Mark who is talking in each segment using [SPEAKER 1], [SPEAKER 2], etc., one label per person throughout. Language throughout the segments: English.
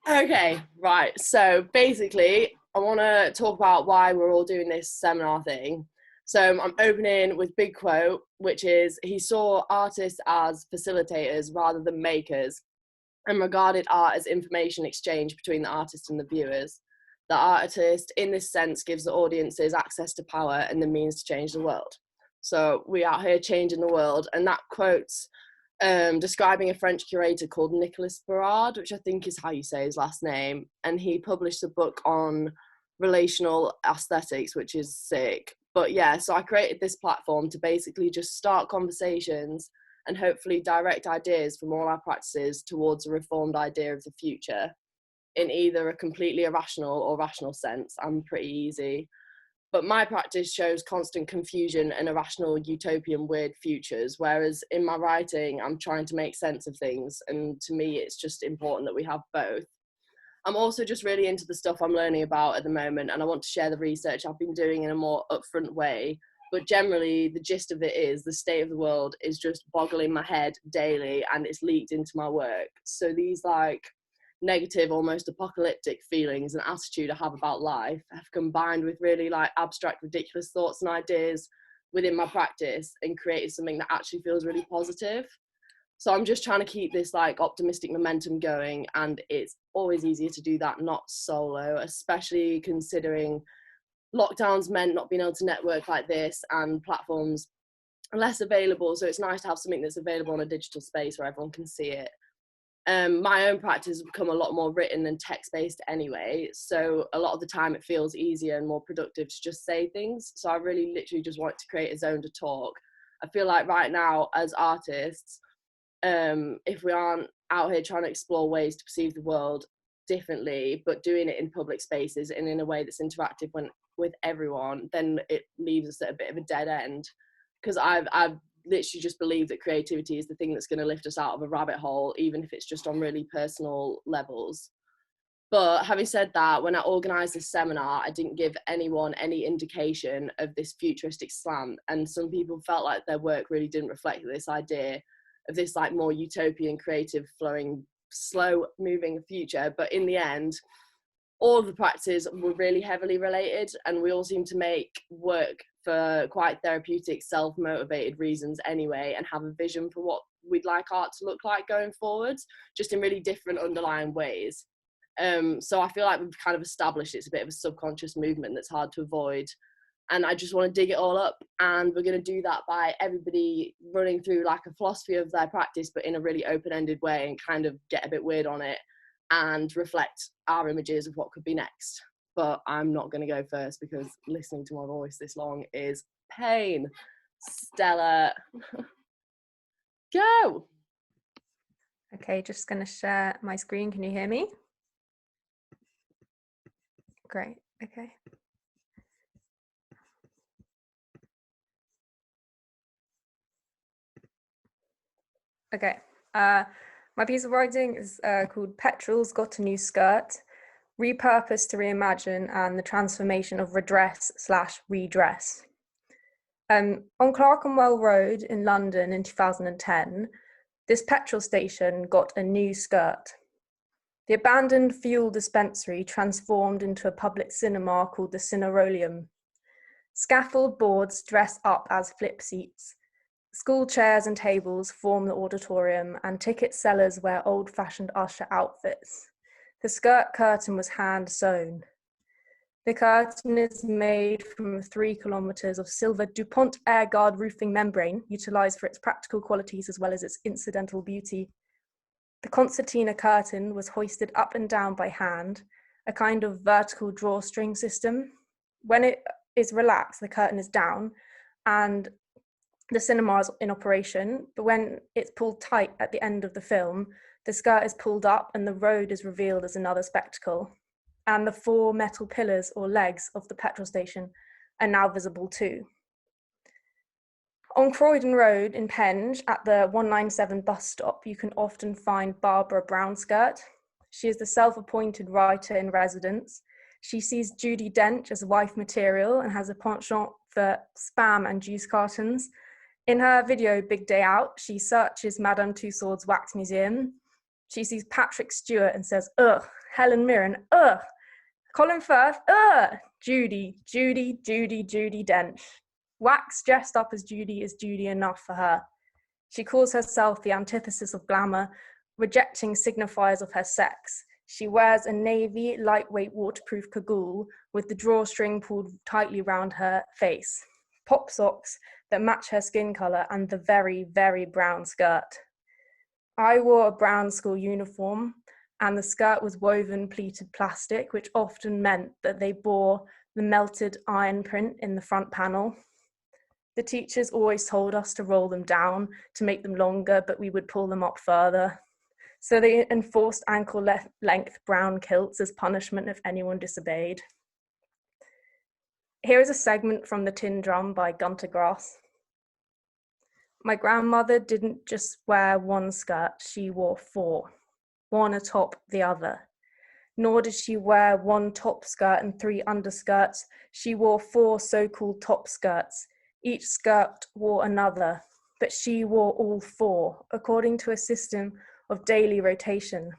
[SPEAKER 1] Okay, right. So basically, I want to talk about why we're all doing this seminar thing. So I'm opening with big quote, which is he saw artists as facilitators rather than makers and regarded art as information exchange between the artist and the viewers. The artist, in this sense, gives the audiences access to power and the means to change the world. So we out here changing the world, and that quote's describing a French curator called Nicolas Barrard, which I think is how you say his last name. And he published a book on relational aesthetics, which is sick. But yeah, so I created this platform to basically just start conversations and hopefully direct ideas from all our practices towards a reformed idea of the future in either a completely irrational or rational sense. I'm pretty easy. But my practice shows constant confusion and irrational utopian weird futures, whereas in my writing, I'm trying to make sense of things. And to me, it's just important that we have both. I'm also just really into the stuff I'm learning about at the moment, and I want to share the research I've been doing in a more upfront way. But generally, the gist of it is the state of the world is just boggling my head daily, and it's leaked into my work. So these negative, almost apocalyptic feelings and attitude I have about life have combined with really abstract, ridiculous thoughts and ideas within my practice and created something that actually feels really positive. So I'm just trying to keep this optimistic momentum going, and it's always easier to do that not solo, especially considering lockdowns meant not being able to network like this and platforms are less available. So it's nice to have something that's available in a digital space where everyone can see it. My own practice has become a lot more written and text-based anyway, so a lot of the time it feels easier and more productive to just say things. So I really literally just want to create a zone to talk. I feel like right now as artists, if we aren't out here trying to explore ways to perceive the world differently, but doing it in public spaces and in a way that's interactive with everyone, then it leaves us at a bit of a dead end. Because I've literally just believe that creativity is the thing that's going to lift us out of a rabbit hole, even if it's just on really personal levels. But having said that, when I organised this seminar, I didn't give anyone any indication of this futuristic slant, and some people felt like their work really didn't reflect this idea of this more utopian, creative, flowing, slow moving future. But in the end, all of the practices were really heavily related, and we all seem to make work for quite therapeutic, self-motivated reasons anyway, and have a vision for what we'd like art to look like going forward, just in really different underlying ways. So I feel like we've kind of established it's a bit of a subconscious movement that's hard to avoid. And I just want to dig it all up, and we're going to do that by everybody running through a philosophy of their practice, but in a really open-ended way, and kind of get a bit weird on it and reflect our images of what could be next. But I'm not going to go first because listening to my voice this long is pain. Stella, go.
[SPEAKER 2] Okay, just going to share my screen. Can you hear me? Great, okay. Okay, my piece of writing is called Petrol's Got a New Skirt, Repurposed to Reimagine and the Transformation of Redress/Redress. On Clerkenwell Road in London in 2010, this petrol station got a new skirt. The abandoned fuel dispensary transformed into a public cinema called the Cineroleum. Scaffold boards dress up as flip seats. School chairs and tables form the auditorium, and ticket sellers wear old-fashioned usher outfits. The skirt curtain was hand-sewn. The curtain is made from 3 kilometers of silver DuPont AirGuard roofing membrane, utilized for its practical qualities as well as its incidental beauty. The concertina curtain was hoisted up and down by hand, a kind of vertical drawstring system. When it is relaxed, the curtain is down, and the cinema is in operation, but when it's pulled tight at the end of the film, the skirt is pulled up and the road is revealed as another spectacle. And the 4 metal pillars or legs of the petrol station are now visible too. On Croydon Road in Penge, at the 197 bus stop, you can often find Barbara Brownskirt. She is the self-appointed writer in residence. She sees Judi Dench as wife material and has a penchant for Spam and juice cartons. In her video, Big Day Out, she searches Madame Tussauds Wax Museum. She sees Patrick Stewart and says, ugh, Helen Mirren, Colin Firth, Judy Dench. Wax dressed up as Judy is Judy enough for her. She calls herself the antithesis of glamour, rejecting signifiers of her sex. She wears a navy, lightweight, waterproof cagoule with the drawstring pulled tightly round her face, pop socks that match her skin colour, and the very, very brown skirt. I wore a brown school uniform, and the skirt was woven pleated plastic, which often meant that they bore the melted iron print in the front panel. The teachers always told us to roll them down to make them longer, but we would pull them up further. So they enforced ankle-length brown kilts as punishment if anyone disobeyed. Here is a segment from The Tin Drum by Gunter Grass. My grandmother didn't just wear one skirt, she wore 4, one atop the other. Nor did she wear one top skirt and 3 underskirts, she wore 4 so-called top skirts. Each skirt wore another, but she wore all 4, according to a system of daily rotation.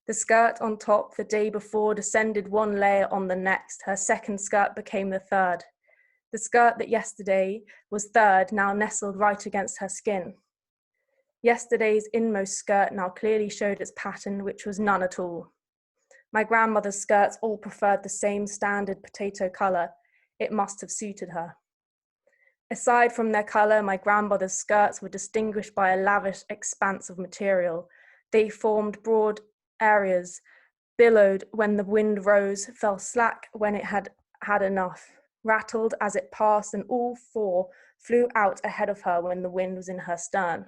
[SPEAKER 2] The skirt on top the day before descended 1 layer on the next. Her second skirt became the third. The skirt that yesterday was third now nestled right against her skin. Yesterday's inmost skirt now clearly showed its pattern, which was none at all. My grandmother's skirts all preferred the same standard potato colour. It must have suited her. Aside from their colour, my grandmother's skirts were distinguished by a lavish expanse of material. They formed broad areas, billowed when the wind rose, fell slack when it had had enough, rattled as it passed, and all 4 flew out ahead of her when the wind was in her stern.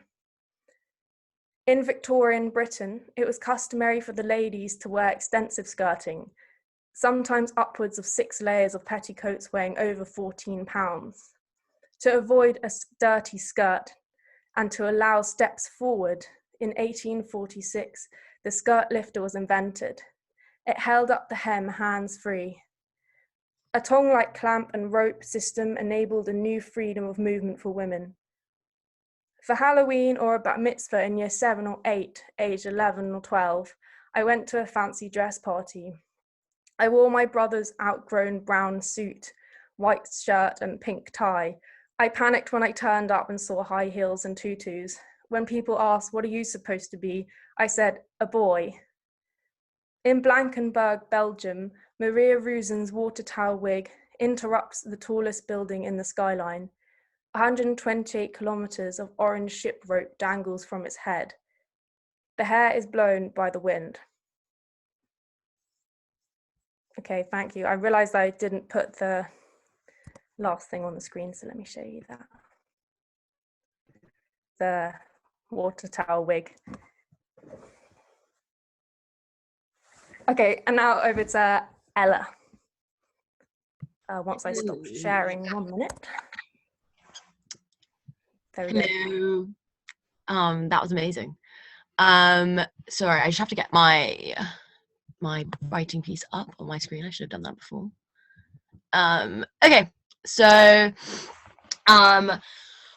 [SPEAKER 2] In Victorian Britain, it was customary for the ladies to wear extensive skirting, sometimes upwards of 6 layers of petticoats weighing over 14 pounds. To avoid a dirty skirt and to allow steps forward, in 1846, the skirt lifter was invented. It held up the hem hands-free. A tongue-like clamp and rope system enabled a new freedom of movement for women. For Halloween or a bat mitzvah in year 7 or 8, age 11 or 12, I went to a fancy dress party. I wore my brother's outgrown brown suit, white shirt and pink tie. I panicked when I turned up and saw high heels and tutus. When people asked, "What are you supposed to be?" I said, "A boy." In Blankenberg, Belgium, Maria Ruzen's water tower wig interrupts the tallest building in the skyline. 128 kilometers of orange ship rope dangles from its head. The hair is blown by the wind. Okay, thank you. I realized I didn't put the last thing on the screen, so let me show you that. The water tower wig. Okay, and now over to Ella. Once I stop sharing, 1 minute. There we
[SPEAKER 3] go. That was amazing. Sorry, I just have to get my writing piece up on my screen. I should have done that before. Okay, so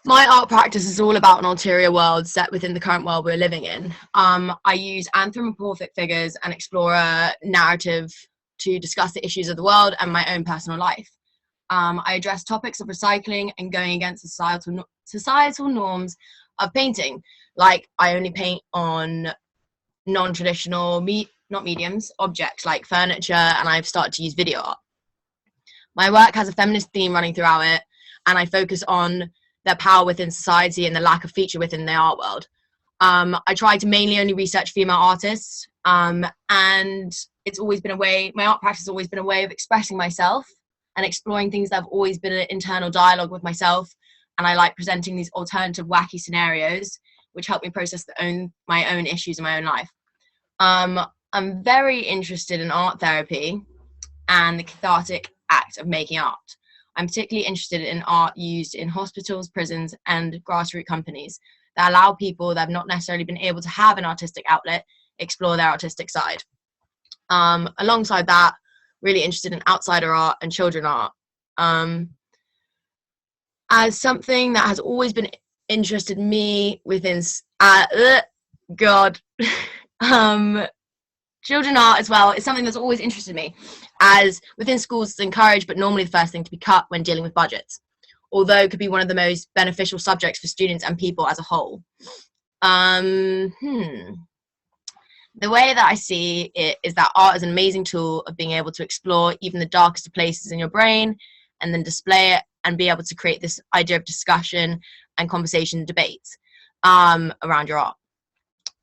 [SPEAKER 3] my art practice is all about an ulterior world set within the current world we're living in. I use anthropomorphic figures and explore a narrative to discuss the issues of the world and my own personal life. I address topics of recycling and going against societal norms of painting. Like, I only paint on non-traditional, not mediums, objects like furniture, and I've started to use video art. My work has a feminist theme running throughout it, and I focus on their power within society and the lack of feature within the art world. I try to mainly only research female artists, and it's always been my art practice has always been a way of expressing myself and exploring things that have always been an internal dialogue with myself. And I like presenting these alternative, wacky scenarios, which help me process my own issues in my own life. I'm very interested in art therapy and the cathartic act of making art. I'm particularly interested in art used in hospitals, prisons, and grassroots companies that allow people that have not necessarily been able to have an artistic outlet explore their artistic side. Alongside that, really interested in outsider art and children art. As something that has always been interested me within children art as well is something that's always interested me, as within schools it's encouraged, but normally the first thing to be cut when dealing with budgets, although it could be one of the most beneficial subjects for students and people as a whole. The way that I see it is that art is an amazing tool of being able to explore even the darkest of places in your brain and then display it and be able to create this idea of discussion and conversation and debate around your art.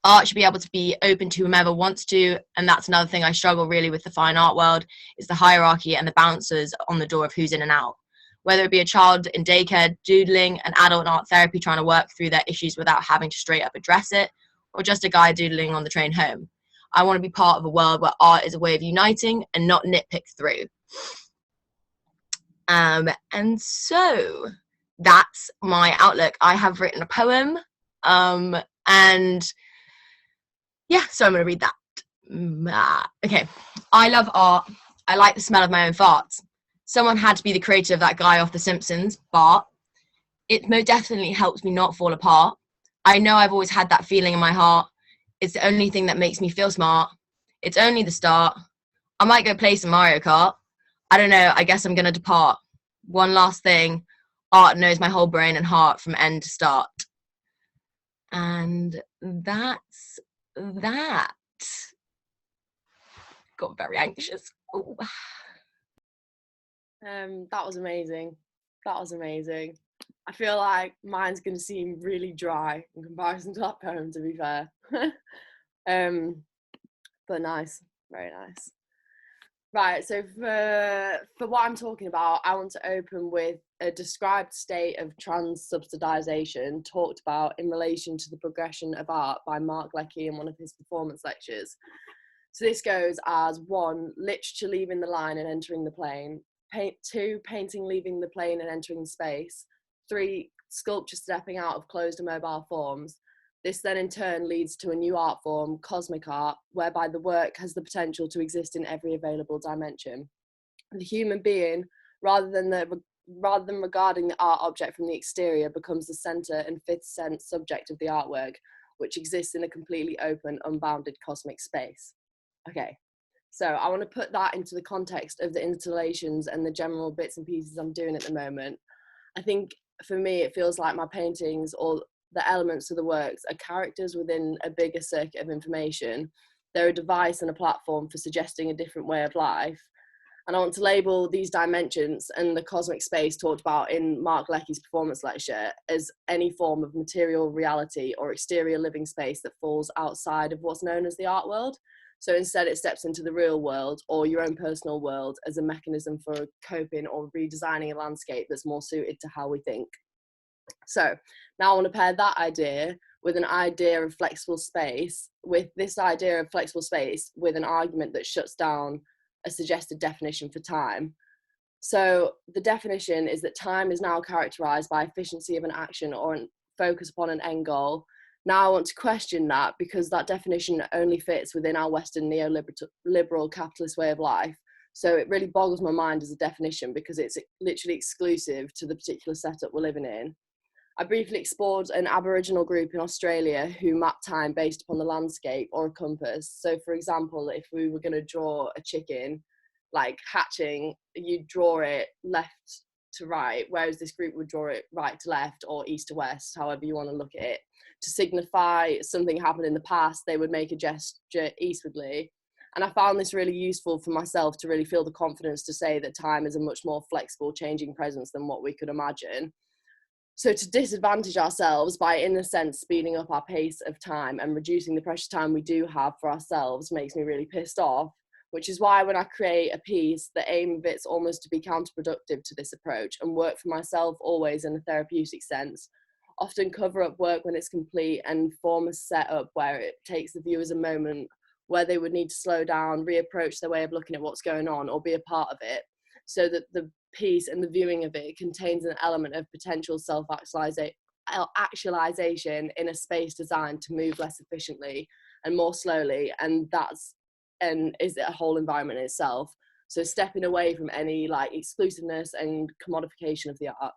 [SPEAKER 3] Art should be able to be open to whomever wants to, and that's another thing I struggle really with the fine art world, is the hierarchy and the bouncers on the door of who's in and out. Whether it be a child in daycare doodling, an adult in art therapy trying to work through their issues without having to straight up address it, or just a guy doodling on the train home. I want to be part of a world where art is a way of uniting and not nitpicked through. And so that's my outlook. I have written a poem, and yeah, so I'm going to read that. Okay. I love art. I like the smell of my own farts. Someone had to be the creator of that guy off The Simpsons, Bart. It most definitely helps me not fall apart. I know I've always had that feeling in my heart. It's the only thing that makes me feel smart. It's only the start. I might go play some Mario Kart. I don't know, I guess I'm going to depart. One last thing. Art knows my whole brain and heart from end to start. And that's that. Got very anxious. Ooh.
[SPEAKER 1] That was amazing. That was amazing. I feel like mine's going to seem really dry in comparison to that poem, to be fair. But nice, very nice. Right, so for what I'm talking about, I want to open with a described state of trans-subsidisation talked about in relation to the progression of art by Mark Leckey in one of his performance lectures. So this goes as 1, literature leaving the line and entering the plane, 2, painting leaving the plane and entering space, 3, sculpture stepping out of closed and mobile forms. This then in turn leads to a new art form, cosmic art, whereby the work has the potential to exist in every available dimension. The human being, rather than regarding the art object from the exterior, becomes the centre and fifth sense subject of the artwork, which exists in a completely open, unbounded cosmic space. Okay, so I want to put that into the context of the installations and the general bits and pieces I'm doing at the moment. I think for me, it feels like my paintings or the elements of the works are characters within a bigger circuit of information. They're a device and a platform for suggesting a different way of life. And I want to label these dimensions and the cosmic space talked about in Mark Leckey's performance lecture as any form of material reality or exterior living space that falls outside of what's known as the art world. So instead it steps into the real world or your own personal world as a mechanism for coping or redesigning a landscape that's more suited to how we think. So now I want to pair that idea with an idea of flexible space, with this idea of flexible space with an argument that shuts down a suggested definition for time. So the definition is that time is now characterized by efficiency of an action or a focus upon an end goal. Now I want to question that because that definition only fits within our Western neoliberal capitalist way of life. So it really boggles my mind as a definition because it's literally exclusive to the particular setup we're living in. I briefly explored an Aboriginal group in Australia who map time based upon the landscape or a compass. So for example, if we were going to draw a chicken, like hatching, you'd draw it left to right, whereas this group would draw it right to left or east to west, however you want to look at it. To signify something happened in the past, they would make a gesture eastwardly. And I found this really useful for myself to really feel the confidence to say that time is a much more flexible, changing presence than what we could imagine. So to disadvantage ourselves by, in a sense, speeding up our pace of time and reducing the precious time we do have for ourselves makes me really pissed off, which is why when I create a piece, the aim of it's almost to be counterproductive to this approach and work for myself always in a therapeutic sense. Often cover up work when it's complete and form a setup where it takes the viewers a moment where they would need to slow down, reapproach their way of looking at what's going on or be a part of it, so that the piece and the viewing of it contains an element of potential self-actualization in a space designed to move less efficiently and more slowly, and is it a whole environment in itself. So stepping away from any like exclusiveness and commodification of the art.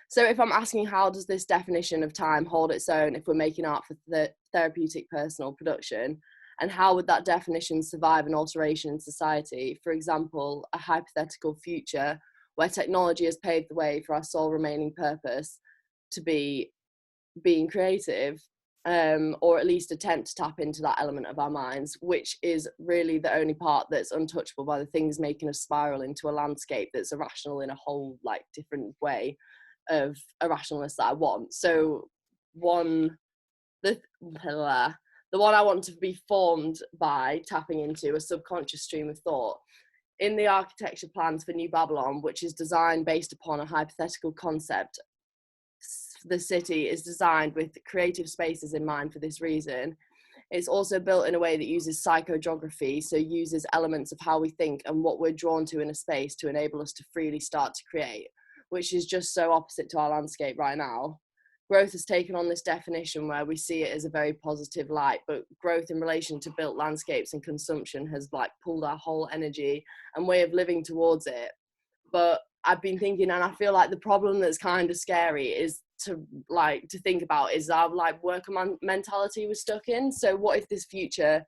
[SPEAKER 1] So if I'm asking how does this definition of time hold its own if we're making art for the therapeutic personal production, And how would that definition survive an alteration in society? For example, a hypothetical future where technology has paved the way for our sole remaining purpose to be being creative, or at least attempt to tap into that element of our minds, which is really the only part that's untouchable by the things making us spiral into a landscape that's irrational in a whole like different way of irrationalness that I want. So the one I want to be formed by tapping into a subconscious stream of thought. In the architecture plans for New Babylon, which is designed based upon a hypothetical concept, the city is designed with creative spaces in mind for this reason. It's also built in a way that uses psychogeography, so uses elements of how we think and what we're drawn to in a space to enable us to freely start to create, which is just so opposite to our landscape right now. Growth has taken on this definition where we see it as a very positive light, but growth in relation to built landscapes and consumption has like pulled our whole energy and way of living towards it. But I've been thinking, and I feel like the problem that's kind of scary is to think about is our like worker mentality we're stuck in. So what if this future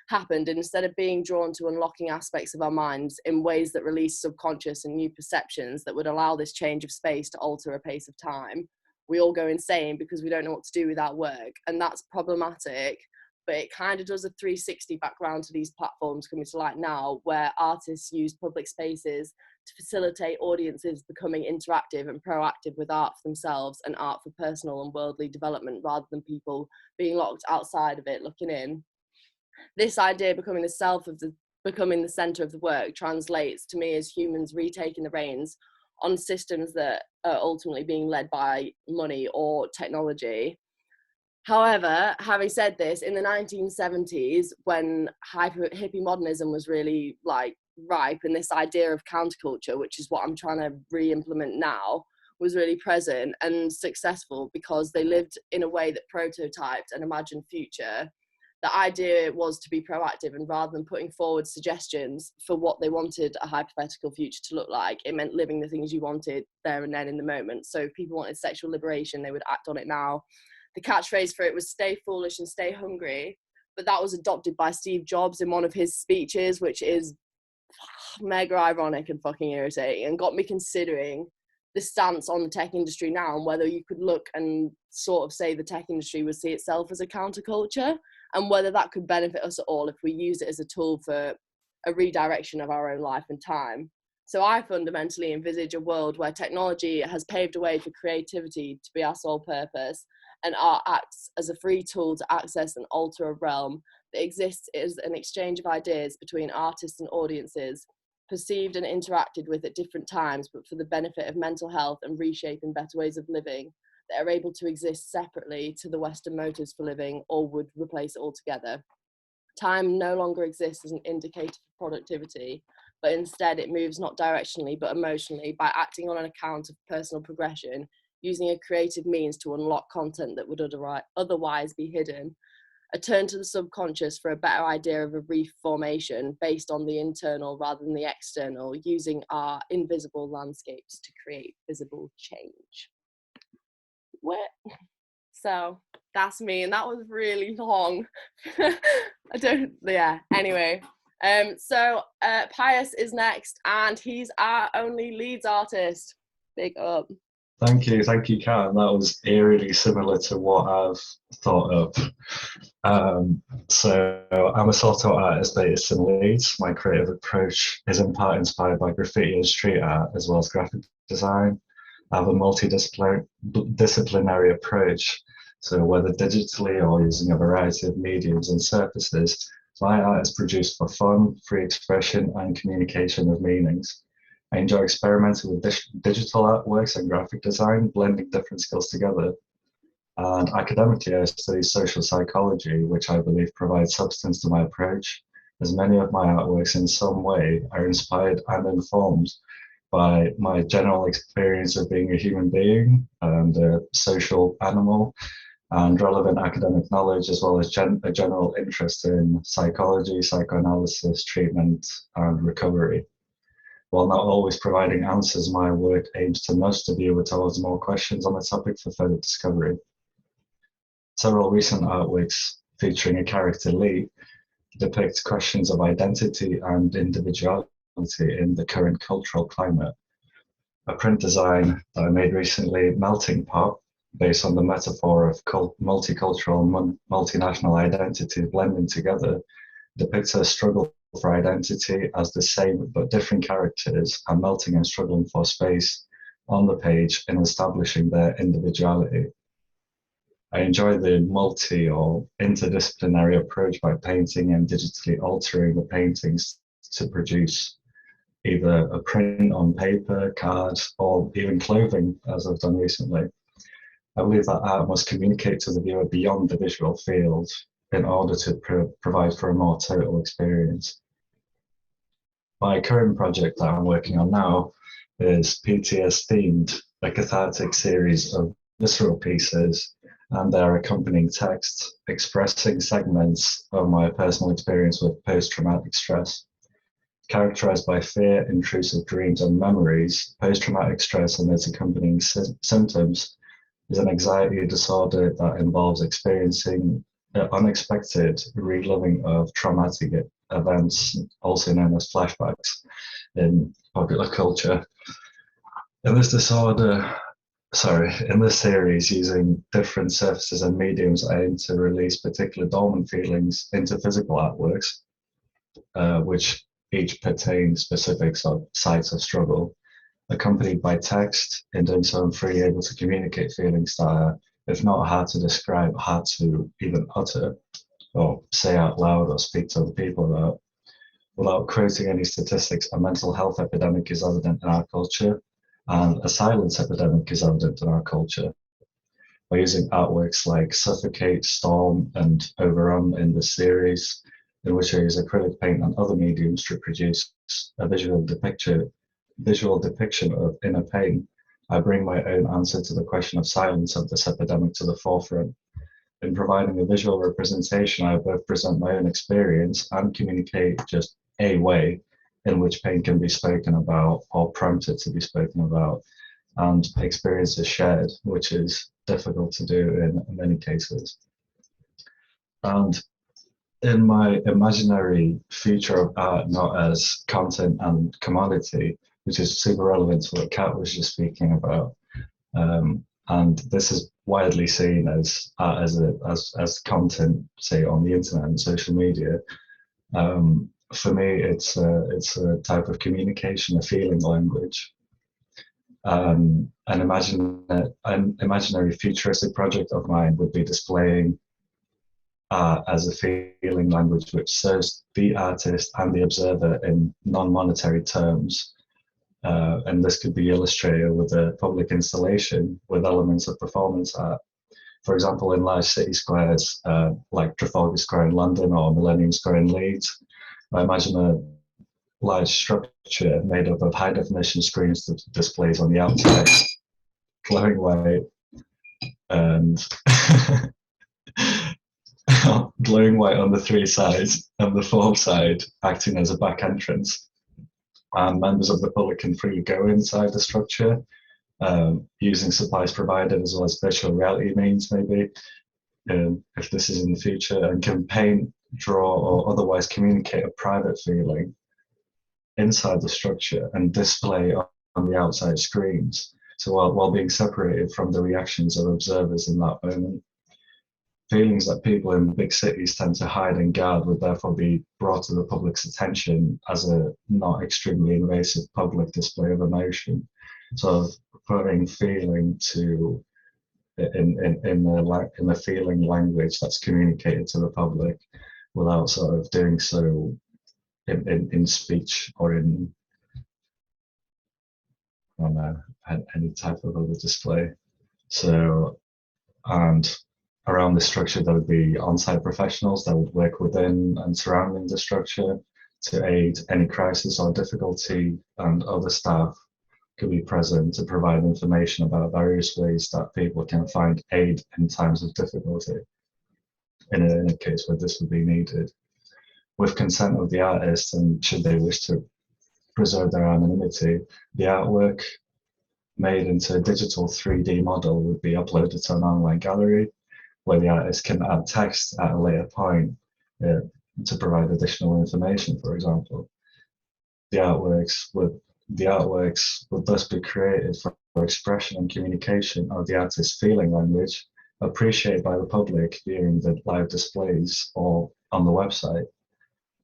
[SPEAKER 1] happened, and instead of being drawn to unlocking aspects of our minds in ways that release subconscious and new perceptions that would allow this change of space to alter a pace of time, we all go insane because we don't know what to do with our work? And that's problematic. But it kind of does a 360 background to these platforms coming to light now, where artists use public spaces to facilitate audiences becoming interactive and proactive with art for themselves and art for personal and worldly development, rather than people being locked outside of it looking in. This idea becoming the center of the work translates to me as humans retaking the reins on systems that are ultimately being led by money or technology. However, having said this, in the 1970s, when hippie modernism was really like ripe, and this idea of counterculture, which is what I'm trying to re-implement now, was really present and successful because they lived in a way that prototyped an imagined future. The idea was to be proactive, and rather than putting forward suggestions for what they wanted a hypothetical future to look like, it meant living the things you wanted there and then in the moment. So if people wanted sexual liberation, they would act on it now. The catchphrase for it was stay foolish and stay hungry, but that was adopted by Steve Jobs in one of his speeches, which is mega ironic and fucking irritating, and got me considering the stance on the tech industry now, and whether you could look and sort of say the tech industry would see itself as a counterculture, and whether that could benefit us at all if we use it as a tool for a redirection of our own life and time. So I fundamentally envisage a world where technology has paved a way for creativity to be our sole purpose, and art acts as a free tool to access and alter a realm that exists as an exchange of ideas between artists and audiences, perceived and interacted with at different times, but for the benefit of mental health and reshaping better ways of living that are able to exist separately to the Western motives for living, or would replace it altogether. Time no longer exists as an indicator for productivity, but instead it moves not directionally but emotionally by acting on an account of personal progression, using a creative means to unlock content that would otherwise be hidden. A turn to the subconscious for a better idea of a reformation based on the internal rather than the external, using our invisible landscapes to create visible change. So that's me, and that was really long. Anyway. So Pius is next, and he's our only Leeds artist. Big up.
[SPEAKER 4] Thank you, Karen. That was eerily similar to what I've thought of. So I'm a sort-of artist based in Leeds. My creative approach is in part inspired by graffiti and street art, as well as graphic design. I have a multidisciplinary approach, so whether digitally or using a variety of mediums and surfaces, my art is produced for fun, free expression, and communication of meanings. I enjoy experimenting with digital artworks and graphic design, blending different skills together. And academically, I study social psychology, which I believe provides substance to my approach, as many of my artworks in some way are inspired and informed by my general experience of being a human being and a social animal, and relevant academic knowledge, as well as a general interest in psychology, psychoanalysis, treatment, and recovery. While not always providing answers, my work aims to nudge the viewer towards more questions on the topic for further discovery. Several recent artworks featuring a character Lee depicts questions of identity and individuality in the current cultural climate. A print design that I made recently, Melting Pot, based on the metaphor of multicultural and multinational identity blending together, depicts a struggle for identity as the same but different characters are melting and struggling for space on the page in establishing their individuality. I enjoy the multi or interdisciplinary approach by painting and digitally altering the paintings to produce either a print on paper, cards, or even clothing, as I've done recently. I believe that art must communicate to the viewer beyond the visual field in order to provide for a more total experience. My current project that I'm working on now is PTS themed, a cathartic series of visceral pieces and their accompanying text expressing segments of my personal experience with post-traumatic stress. Characterized by fear, intrusive dreams, and memories, post-traumatic stress and its accompanying symptoms is an anxiety disorder that involves experiencing unexpected reliving of traumatic events, also known as flashbacks in popular culture. In this series, using different surfaces and mediums, I aim to release particular dormant feelings into physical artworks, which each pertain specific sites of struggle, accompanied by text. In doing so, I'm freely able to communicate feelings that are, if not hard to describe, hard to even utter or say out loud or speak to other people about. Without quoting any statistics, a mental health epidemic is evident in our culture, and a silence epidemic is evident in our culture. By using artworks like Suffocate, Storm, and Overrun in this series, in which I use acrylic paint and other mediums to produce a visual depiction of inner pain, I bring my own answer to the question of silence of this epidemic to the forefront. In providing a visual representation, I both present my own experience and communicate just a way in which pain can be spoken about or prompted to be spoken about, and experience is shared, which is difficult to do in many cases. And in my imaginary future of art, not as content and commodity, which is super relevant to what Kat was just speaking about, and this is widely seen as art as content, say on the internet and social media. For me, it's a type of communication, a feeling language. An imaginary futuristic project of mine would be displaying as a feeling language which serves the artist and the observer in non-monetary terms. And this could be illustrated with a public installation with elements of performance art. For example, in large city squares like Trafalgar Square in London or Millennium Square in Leeds, I imagine a large structure made up of high definition screens that displays on the outside, glowing white, and glowing white on the three sides, and the fourth side acting as a back entrance. And members of the public can freely go inside the structure using supplies provided, as well as virtual reality means, maybe, if this is in the future, and can paint, draw, or otherwise communicate a private feeling inside the structure and display on the outside screens, so while being separated from the reactions of observers in that moment. Feelings that people in big cities tend to hide and guard would therefore be brought to the public's attention as a not extremely invasive public display of emotion. So putting feeling to in the feeling language that's communicated to the public without sort of doing so in speech or in, I don't know, any type of other display. So, and around the structure, there would be on-site professionals that would work within and surrounding the structure to aid any crisis or difficulty, and other staff could be present to provide information about various ways that people can find aid in times of difficulty, in a case where this would be needed. With consent of the artist, and should they wish to preserve their anonymity, the artwork made into a digital 3D model would be uploaded to an online gallery, where the artist can add text at a later point to provide additional information, for example. The artworks would thus be created for expression and communication of the artist's feeling language, appreciated by the public viewing the live displays or on the website.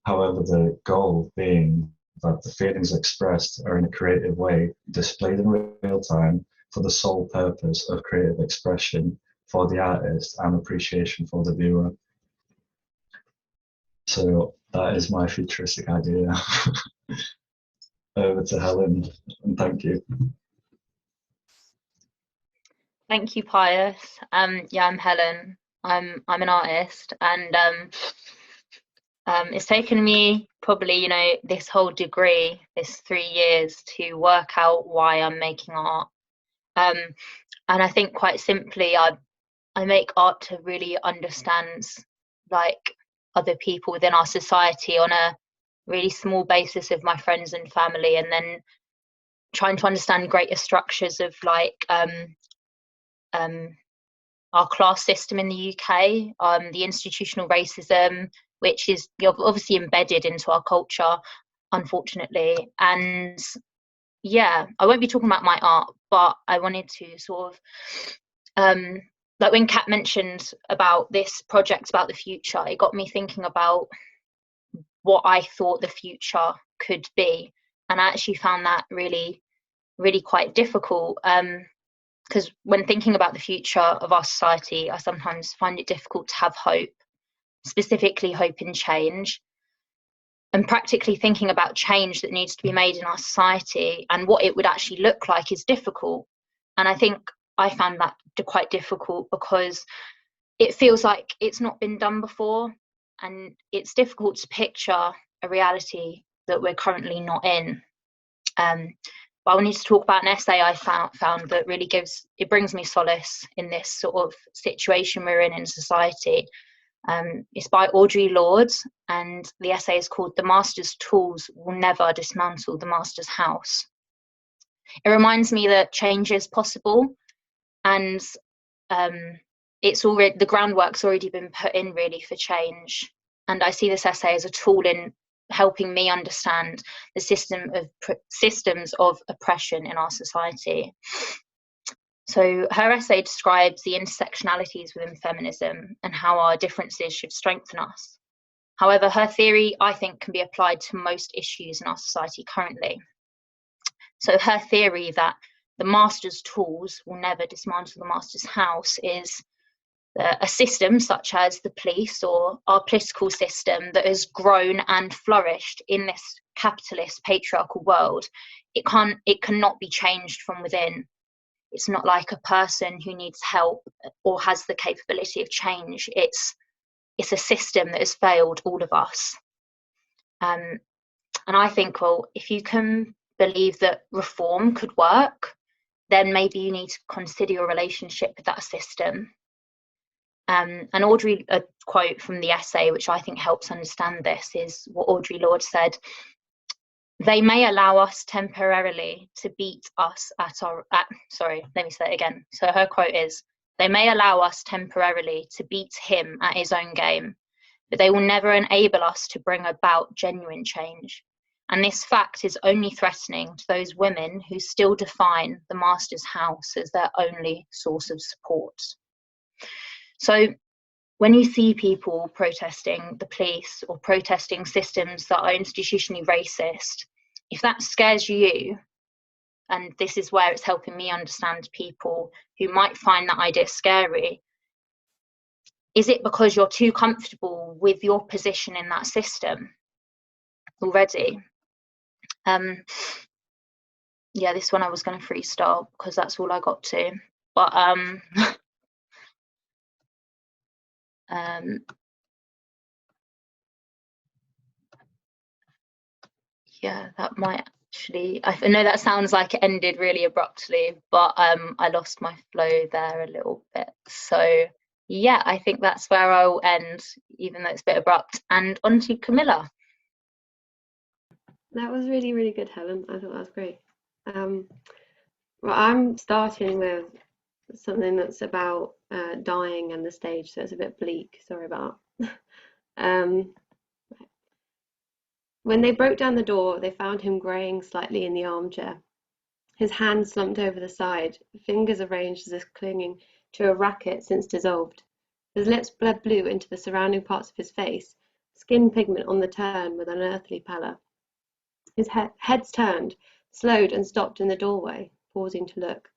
[SPEAKER 4] However, the goal being that the feelings expressed are in a creative way, displayed in real time for the sole purpose of creative expression for the artist and appreciation for the viewer. So that is my futuristic idea. Over to Helen, and thank you.
[SPEAKER 5] Thank you, Pius. Yeah, I'm Helen. I'm an artist, and it's taken me probably, you know, this whole degree, this 3 years, to work out why I'm making art. And I think quite simply, I make art to really understand like other people within our society on a really small basis of my friends and family, and then trying to understand greater structures of like our class system in the UK, the institutional racism, which is obviously embedded into our culture, unfortunately. And yeah, I won't be talking about my art, but I wanted to sort of like when Kat mentioned about this project about the future, it got me thinking about what I thought the future could be, and I actually found that really quite difficult, because when thinking about the future of our society, I sometimes find it difficult to have hope, specifically hope in change, and practically thinking about change that needs to be made in our society and what it would actually look like is difficult. And I think I found that quite difficult because it feels like it's not been done before, and it's difficult to picture a reality that we're currently not in. But I wanted to talk about an essay I found that really brings me solace in this sort of situation we're in society. It's by Audre Lorde, and the essay is called "The Master's Tools Will Never Dismantle the Master's House." It reminds me that change is possible, and the groundwork's already been put in really for change. And I see this essay as a tool in helping me understand the systems of oppression in our society. So her essay describes the intersectionalities within feminism and how our differences should strengthen us. However, her theory, I think, can be applied to most issues in our society currently. So her theory that the master's tools will never dismantle the master's house is a system such as the police or our political system that has grown and flourished in this capitalist patriarchal world. It cannot be changed from within. It's not like a person who needs help or has the capability of change. It's a system that has failed all of us. And I think, well, if you can believe that reform could work, then maybe you need to consider your relationship with that system. And Audre, a quote from the essay, which I think helps understand this, is what Audre Lorde said: "They may allow us temporarily to beat us sorry, let me say it again. So her quote is, "They may allow us temporarily to beat him at his own game, but they will never enable us to bring about genuine change. And this fact is only threatening to those women who still define the master's house as their only source of support." So when you see people protesting the police or protesting systems that are institutionally racist, if that scares you, and this is where it's helping me understand people who might find that idea scary, is it because you're too comfortable with your position in that system already? Yeah, this one I was going to freestyle because that's all I got to, but yeah, that might actually, I know that sounds like it ended really abruptly, but I lost my flow there a little bit. So yeah, I think that's where I'll end, even though it's a bit abrupt. And on to Camilla.
[SPEAKER 6] That was really, really good, Helen. I thought that was great. Well, I'm starting with something that's about dying and the stage, so it's a bit bleak. Sorry about that. When they broke down the door, they found him greying slightly in the armchair. His hand slumped over the side, fingers arranged as if clinging to a racket since dissolved. His lips bled blue into the surrounding parts of his face, skin pigment on the turn with unearthly pallor. His head's turned, slowed and stopped in the doorway, pausing to look.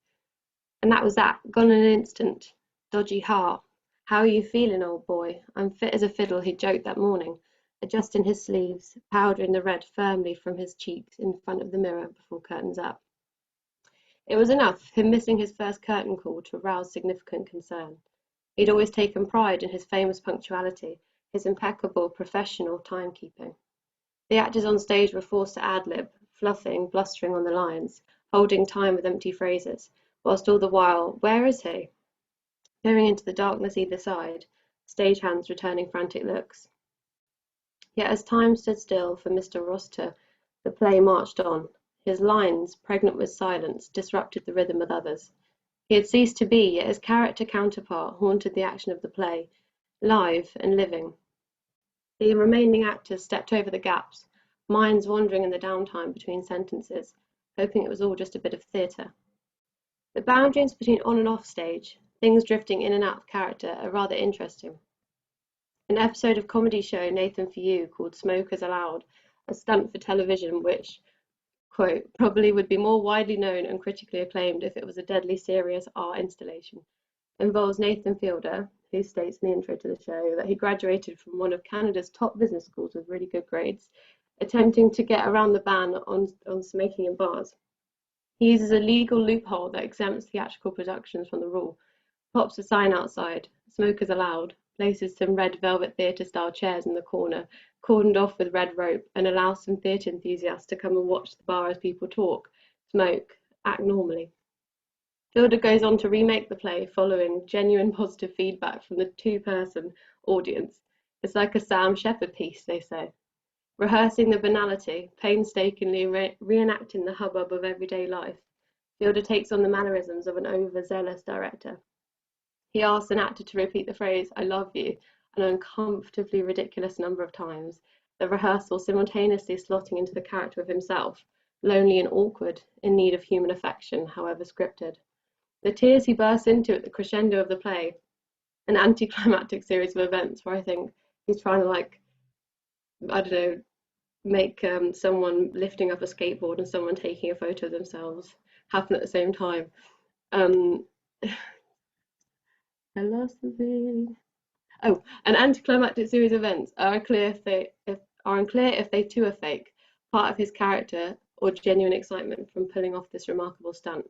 [SPEAKER 6] And that was that, gone in an instant. Dodgy heart. How are you feeling, old boy? I'm fit as a fiddle, he joked that morning, adjusting his sleeves, powdering the red firmly from his cheeks in front of the mirror before curtains up. It was enough, him missing his first curtain call, to arouse significant concern. He'd always taken pride in his famous punctuality, his impeccable professional timekeeping. The actors on stage were forced to ad-lib, fluffing, blustering on the lines, holding time with empty phrases, whilst all the while, where is he? Peering into the darkness either side, stagehands returning frantic looks. Yet as time stood still for Mr. Rossiter, the play marched on. His lines, pregnant with silence, disrupted the rhythm with others. He had ceased to be, yet his character counterpart haunted the action of the play, live and living. The remaining actors stepped over the gaps, minds wandering in the downtime between sentences, hoping it was all just a bit of theatre. The boundaries between on and off stage, things drifting in and out of character, are rather interesting. An episode of comedy show Nathan For You called Smokers Allowed, a stunt for television which, quote, probably would be more widely known and critically acclaimed if it was a deadly serious art installation, involves Nathan Fielder, who states in the intro to the show that he graduated from one of Canada's top business schools with really good grades, attempting to get around the ban on smoking in bars. He uses a legal loophole that exempts theatrical productions from the rule, pops a sign outside, smokers allowed, places some red velvet theatre-style chairs in the corner, cordoned off with red rope, and allows some theatre enthusiasts to come and watch the bar as people talk, smoke, act normally. Fielder goes on to remake the play following genuine positive feedback from the two-person audience. It's like a Sam Shepard piece, they say. Rehearsing the banality, painstakingly reenacting the hubbub of everyday life, Fielder takes on the mannerisms of an overzealous director. He asks an actor to repeat the phrase, I love you, an uncomfortably ridiculous number of times, the rehearsal simultaneously slotting into the character of himself, lonely and awkward, in need of human affection, however scripted. The tears he bursts into at the crescendo of the play, an anticlimactic series of events where I think he's trying to, like, I don't know, make someone lifting up a skateboard and someone taking a photo of themselves happen at the same time. Philosophy. Oh, an anticlimactic series of events are unclear if they too are fake, part of his character, or genuine excitement from pulling off this remarkable stunt.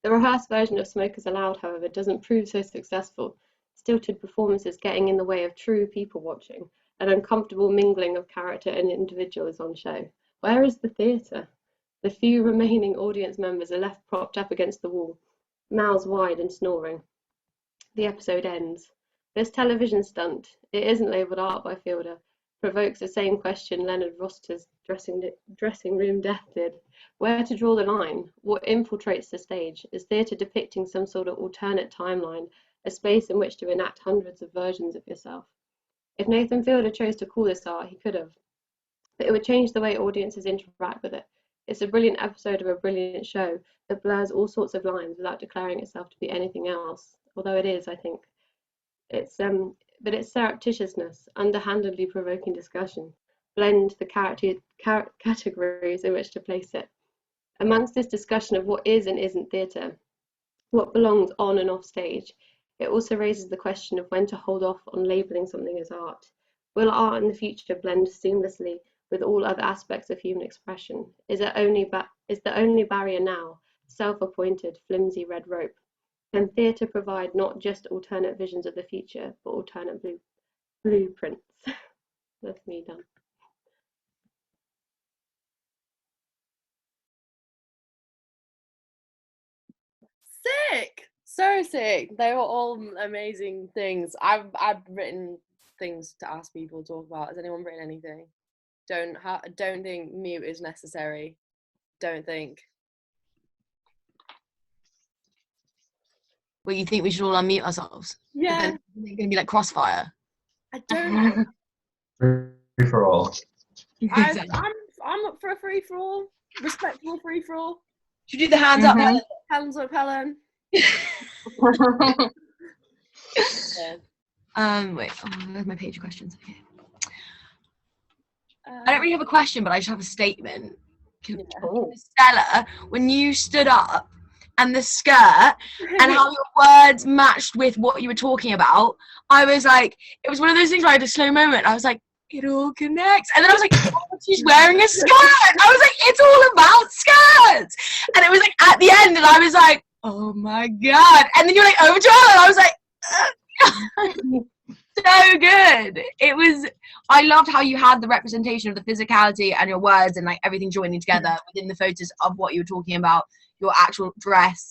[SPEAKER 6] The rehearsed version of Smokers Allowed, however, doesn't prove so successful, stilted performances getting in the way of true people watching, an uncomfortable mingling of character and individual is on show. Where is the theatre? The few remaining audience members are left propped up against the wall, mouths wide and snoring. The episode ends. This television stunt, it isn't labelled art by Fielder, provokes the same question Leonard Rossiter's dressing room death did. Where to draw the line? What infiltrates the stage? Is theatre depicting some sort of alternate timeline, a space in which to enact hundreds of versions of yourself? If Nathan Fielder chose to call this art, he could have. But it would change the way audiences interact with it. It's a brilliant episode of a brilliant show that blurs all sorts of lines without declaring itself to be anything else. Although it is, I think. But its surreptitiousness, underhandedly provoking discussion, blend the categories in which to place it. Amongst this discussion of what is and isn't theatre, what belongs on and off stage, it also raises the question of when to hold off on labelling something as art. Will art in the future blend seamlessly with all other aspects of human expression? Is the only barrier now self-appointed, flimsy red rope? Can theatre provide not just alternate visions of the future, but alternate blueprints? That's me done.
[SPEAKER 1] Sick! So sick. They were all amazing things. I've written things to ask people to talk about. Has anyone written anything? Don't think mute is necessary. Don't think.
[SPEAKER 3] Well, you think we should all unmute ourselves?
[SPEAKER 1] Yeah.
[SPEAKER 3] Then it's going to be like Crossfire.
[SPEAKER 1] I don't.
[SPEAKER 4] Free for all.
[SPEAKER 1] I'm up for a free for all, respectable free for all.
[SPEAKER 3] Should we do the hands up, Helen?
[SPEAKER 1] Hands up, Helen.
[SPEAKER 3] Wait, where's my page of questions? Okay. I don't really have a question, but I just have a statement. Stella, when you stood up and the skirt and how your words matched with what you were talking about, I was like, it was one of those things where I had a slow moment. I was like, it all connects. And then I was like, oh, she's wearing a skirt. I was like, it's all about skirts. And it was like at the end, and I was like, oh my God. And then you're like, overjoyed. And I was like, so good. It was, I loved how you had the representation of the physicality and your words and like everything joining together within the photos of what you were talking about, your actual dress,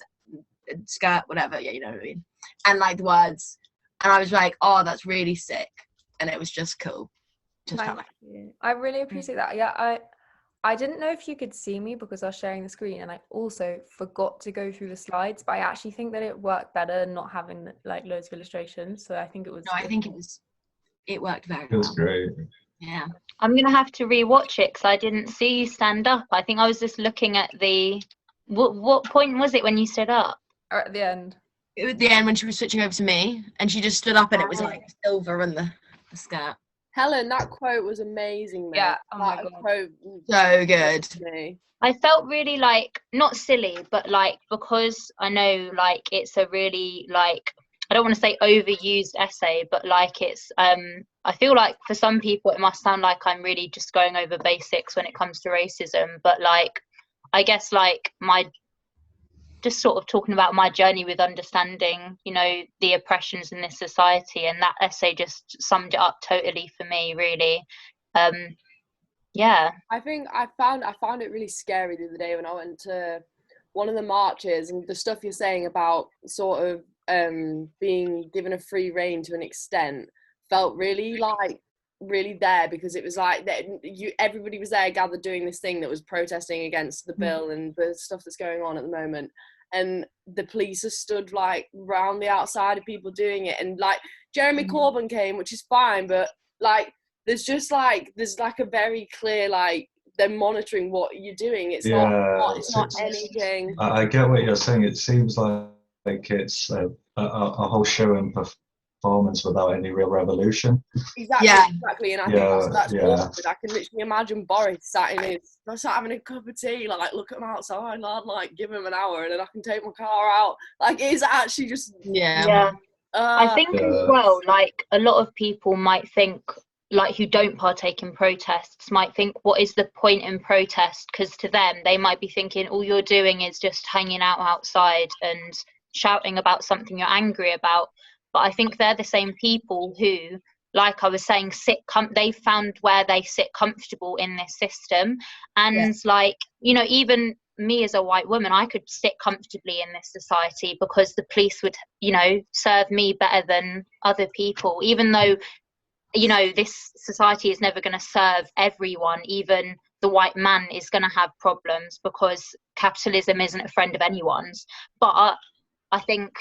[SPEAKER 3] skirt, whatever. Yeah, you know what I mean. And like the words. And I was like, oh, that's really sick. And it was just cool.
[SPEAKER 2] Thank you. I really appreciate that. Yeah, I didn't know if you could see me because I was sharing the screen, and I also forgot to go through the slides, but I actually think that it worked better not having like loads of illustrations. So I think it was.
[SPEAKER 3] No, I think it worked very well.
[SPEAKER 4] It was great.
[SPEAKER 3] Yeah.
[SPEAKER 5] I'm gonna have to rewatch it because I didn't see you stand up. I think I was just looking at the. What point was it when you stood up?
[SPEAKER 2] Or at the end.
[SPEAKER 3] It was the end when she was switching over to me, and she just stood up, and it was like silver and the skirt.
[SPEAKER 1] Helen, that quote was amazing, mate.
[SPEAKER 2] Yeah, oh my God.
[SPEAKER 1] Quote
[SPEAKER 3] So good.
[SPEAKER 5] I felt really like, not silly, but like, because I know like it's a really like, I don't want to say overused essay, but like it's, I feel like for some people it must sound like I'm really just going over basics when it comes to racism, but like, I guess like just sort of talking about my journey with understanding, you know, the oppressions in this society, and that essay just summed it up totally for me, really. Yeah.
[SPEAKER 1] I think I found it really scary the other day when I went to one of the marches, and the stuff you're saying about sort of being given a free rein to an extent felt really there, because it was like that everybody was there gathered doing this thing that was protesting against the bill and the stuff that's going on at the moment, and the police are stood like round the outside of people doing it, and like Jeremy Corbyn came, which is fine, but like there's a very clear like they're monitoring what you're doing. It's not anything.
[SPEAKER 4] I get what you're saying. It seems like it's a whole show and performance without any real revolution.
[SPEAKER 1] Exactly. And I think that's awkward. I can literally imagine Boris sat having a cup of tea, like look at him outside, lad, like give him an hour and then I can take my car out. Like it's actually just
[SPEAKER 5] I think as well, like a lot of people might think, like who don't partake in protests might think, what is the point in protest? Because to them they might be thinking all you're doing is just hanging out outside and shouting about something you're angry about. But I think they're the same people who, like I was saying, they found where they sit comfortable in this system. And like, you know, even me as a white woman, I could sit comfortably in this society because the police would, you know, serve me better than other people, even though, you know, this society is never going to serve everyone. Even the white man is going to have problems because capitalism isn't a friend of anyone's. But I think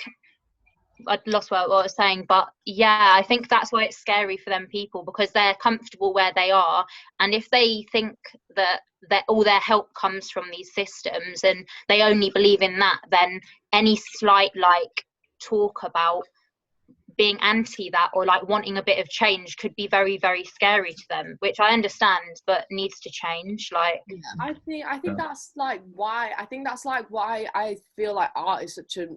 [SPEAKER 5] I lost what I was saying, but yeah, I think that's why it's scary for them people, because they're comfortable where they are, and if they think that all their help comes from these systems and they only believe in that, then any slight like talk about being anti that or like wanting a bit of change could be very, very scary to them, which I understand but needs to change. Like
[SPEAKER 1] I think that's like why I feel like art is such a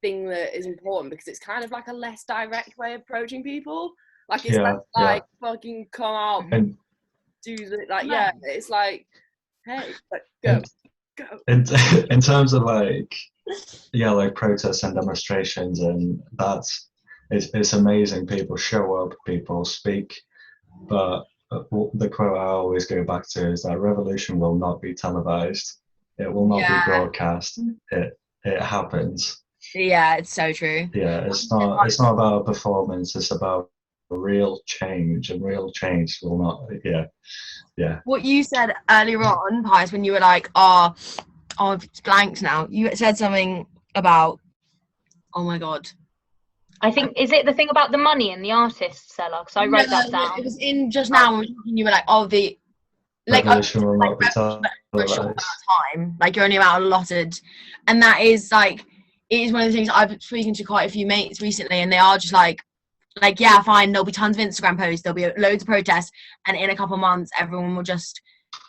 [SPEAKER 1] thing that is important, because it's kind of like a less direct way of approaching people. Like it's like fucking come out and do the it's like, hey, like, go.
[SPEAKER 4] In terms of like protests and demonstrations, and it's amazing. People show up, people speak, but the quote I always go back to is that revolution will not be televised. It will not be broadcast. It happens.
[SPEAKER 3] Yeah, it's so true.
[SPEAKER 4] Yeah, it's not about a performance. It's about real change, and real change will not. Yeah.
[SPEAKER 3] What you said earlier on, Pius, when you were like, oh, it's blanks now. You said something about, oh my God,
[SPEAKER 5] I think, is it the thing about the money and the artist seller? Because I wrote that
[SPEAKER 3] No,
[SPEAKER 5] down.
[SPEAKER 3] it was in just now when we were talking, you were like, oh, the like
[SPEAKER 4] Revolution will not be
[SPEAKER 3] revolution, but for a short amount
[SPEAKER 4] televised.
[SPEAKER 3] of time. Like you're only allotted, and that is like, it is one of the things I've been speaking to quite a few mates recently, and they are just like yeah, fine, there'll be tons of Instagram posts, there'll be loads of protests, and in a couple of months everyone will just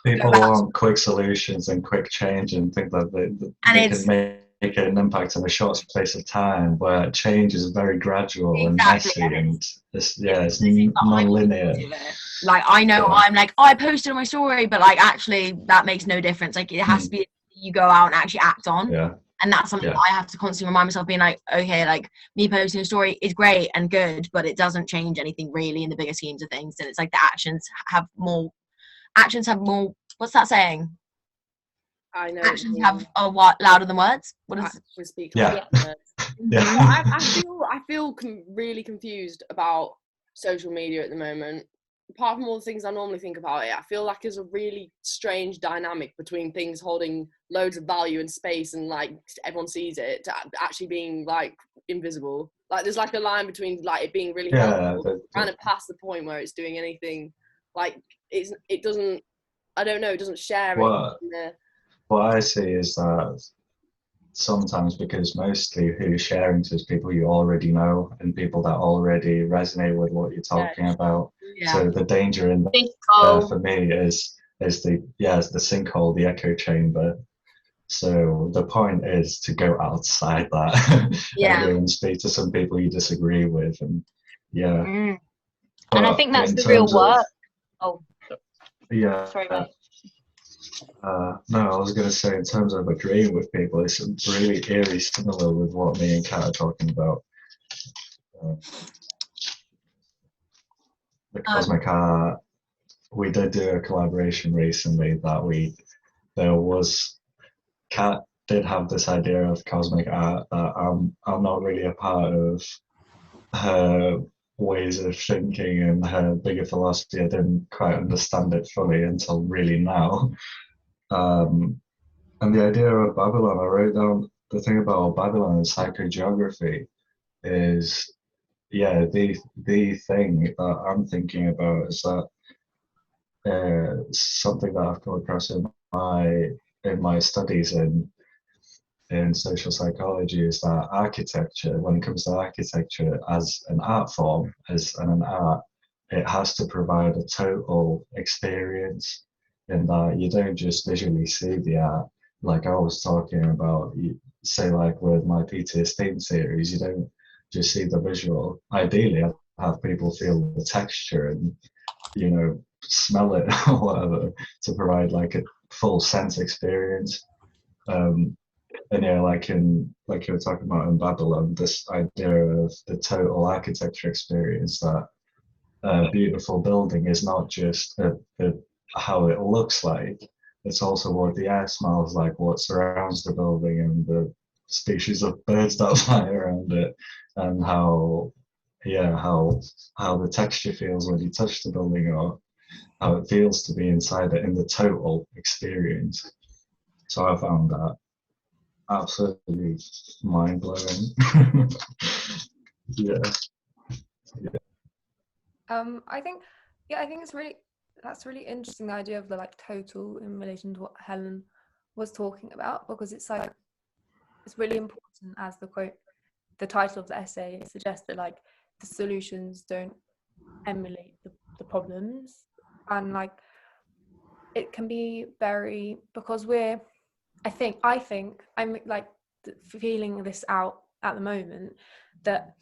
[SPEAKER 4] People
[SPEAKER 3] go back.
[SPEAKER 4] want quick solutions and quick change and think that they
[SPEAKER 3] it's
[SPEAKER 4] can make an impact in a short space of time, where change is very gradual and
[SPEAKER 3] Exactly,
[SPEAKER 4] messy,
[SPEAKER 3] and
[SPEAKER 4] and it's
[SPEAKER 3] the thing that I'm
[SPEAKER 4] non-linear.
[SPEAKER 3] into it. Like I know
[SPEAKER 4] Yeah.
[SPEAKER 3] I'm like, oh, I posted on my story, but like actually that makes no difference. Like it has to be you go out and actually act on.
[SPEAKER 4] Yeah.
[SPEAKER 3] And that's something
[SPEAKER 4] Yeah.
[SPEAKER 3] that I have to constantly remind myself, being like, okay, like me posting a story is great and good, but it doesn't change anything really in the bigger schemes of things. And it's like the actions have more, what's that saying?
[SPEAKER 1] I know.
[SPEAKER 3] Actions have a what louder than words? What is
[SPEAKER 1] Actions speak
[SPEAKER 4] Yeah.
[SPEAKER 1] louder than words.
[SPEAKER 4] Yeah.
[SPEAKER 1] Well, I feel really confused about social media at the moment. Apart from all the things I normally think about it, I feel like there's a really strange dynamic between things holding loads of value and space and like everyone sees it to actually being like invisible. Like there's like a line between like it being really helpful, kind of past the point where it's doing anything. Like it doesn't. I don't know. It doesn't share anything.
[SPEAKER 4] What I see is that sometimes, because mostly who's sharing to is people you already know and people that already resonate with what you're talking about.
[SPEAKER 3] Yeah.
[SPEAKER 4] So the danger in there for me is the sinkhole, the echo chamber. So the point is to go outside that and speak to some people you disagree with, and
[SPEAKER 5] and I think that's the real work. Sorry, mate.
[SPEAKER 4] No, I was going to say, in terms of agreeing with people, it's really eerie similar with what me and Kat are talking about. The Cosmic Art, we did do a collaboration recently that Kat did have this idea of Cosmic Art that I'm not really a part of her ways of thinking and her bigger philosophy. I didn't quite understand it fully until really now. And the idea of Babylon, I wrote down the thing about Babylon and psychogeography is, the thing that I'm thinking about is that something that I've come across in my studies in social psychology is that architecture, when it comes to architecture as an art form, as an art, it has to provide a total experience in that you don't just visually see the art. Like I was talking about, say like with my PTSD series, you don't just see the visual. Ideally, I have people feel the texture and, smell it or whatever to provide like a full sense experience. And like you were talking about in Babylon, this idea of the total architecture experience, that a beautiful building is not just how it looks like, it's also what the air smells like, what surrounds the building, and the species of birds that fly around it, and how the texture feels when you touch the building, or how it feels to be inside it in the total experience. So I found that absolutely mind-blowing.
[SPEAKER 2] I think that's really interesting, the idea of the like total in relation to what Helen was talking about, because it's like it's really important, as the title of the essay suggests, that like the solutions don't emulate the problems, and like it can be very, because I think I'm like feeling this out at the moment, that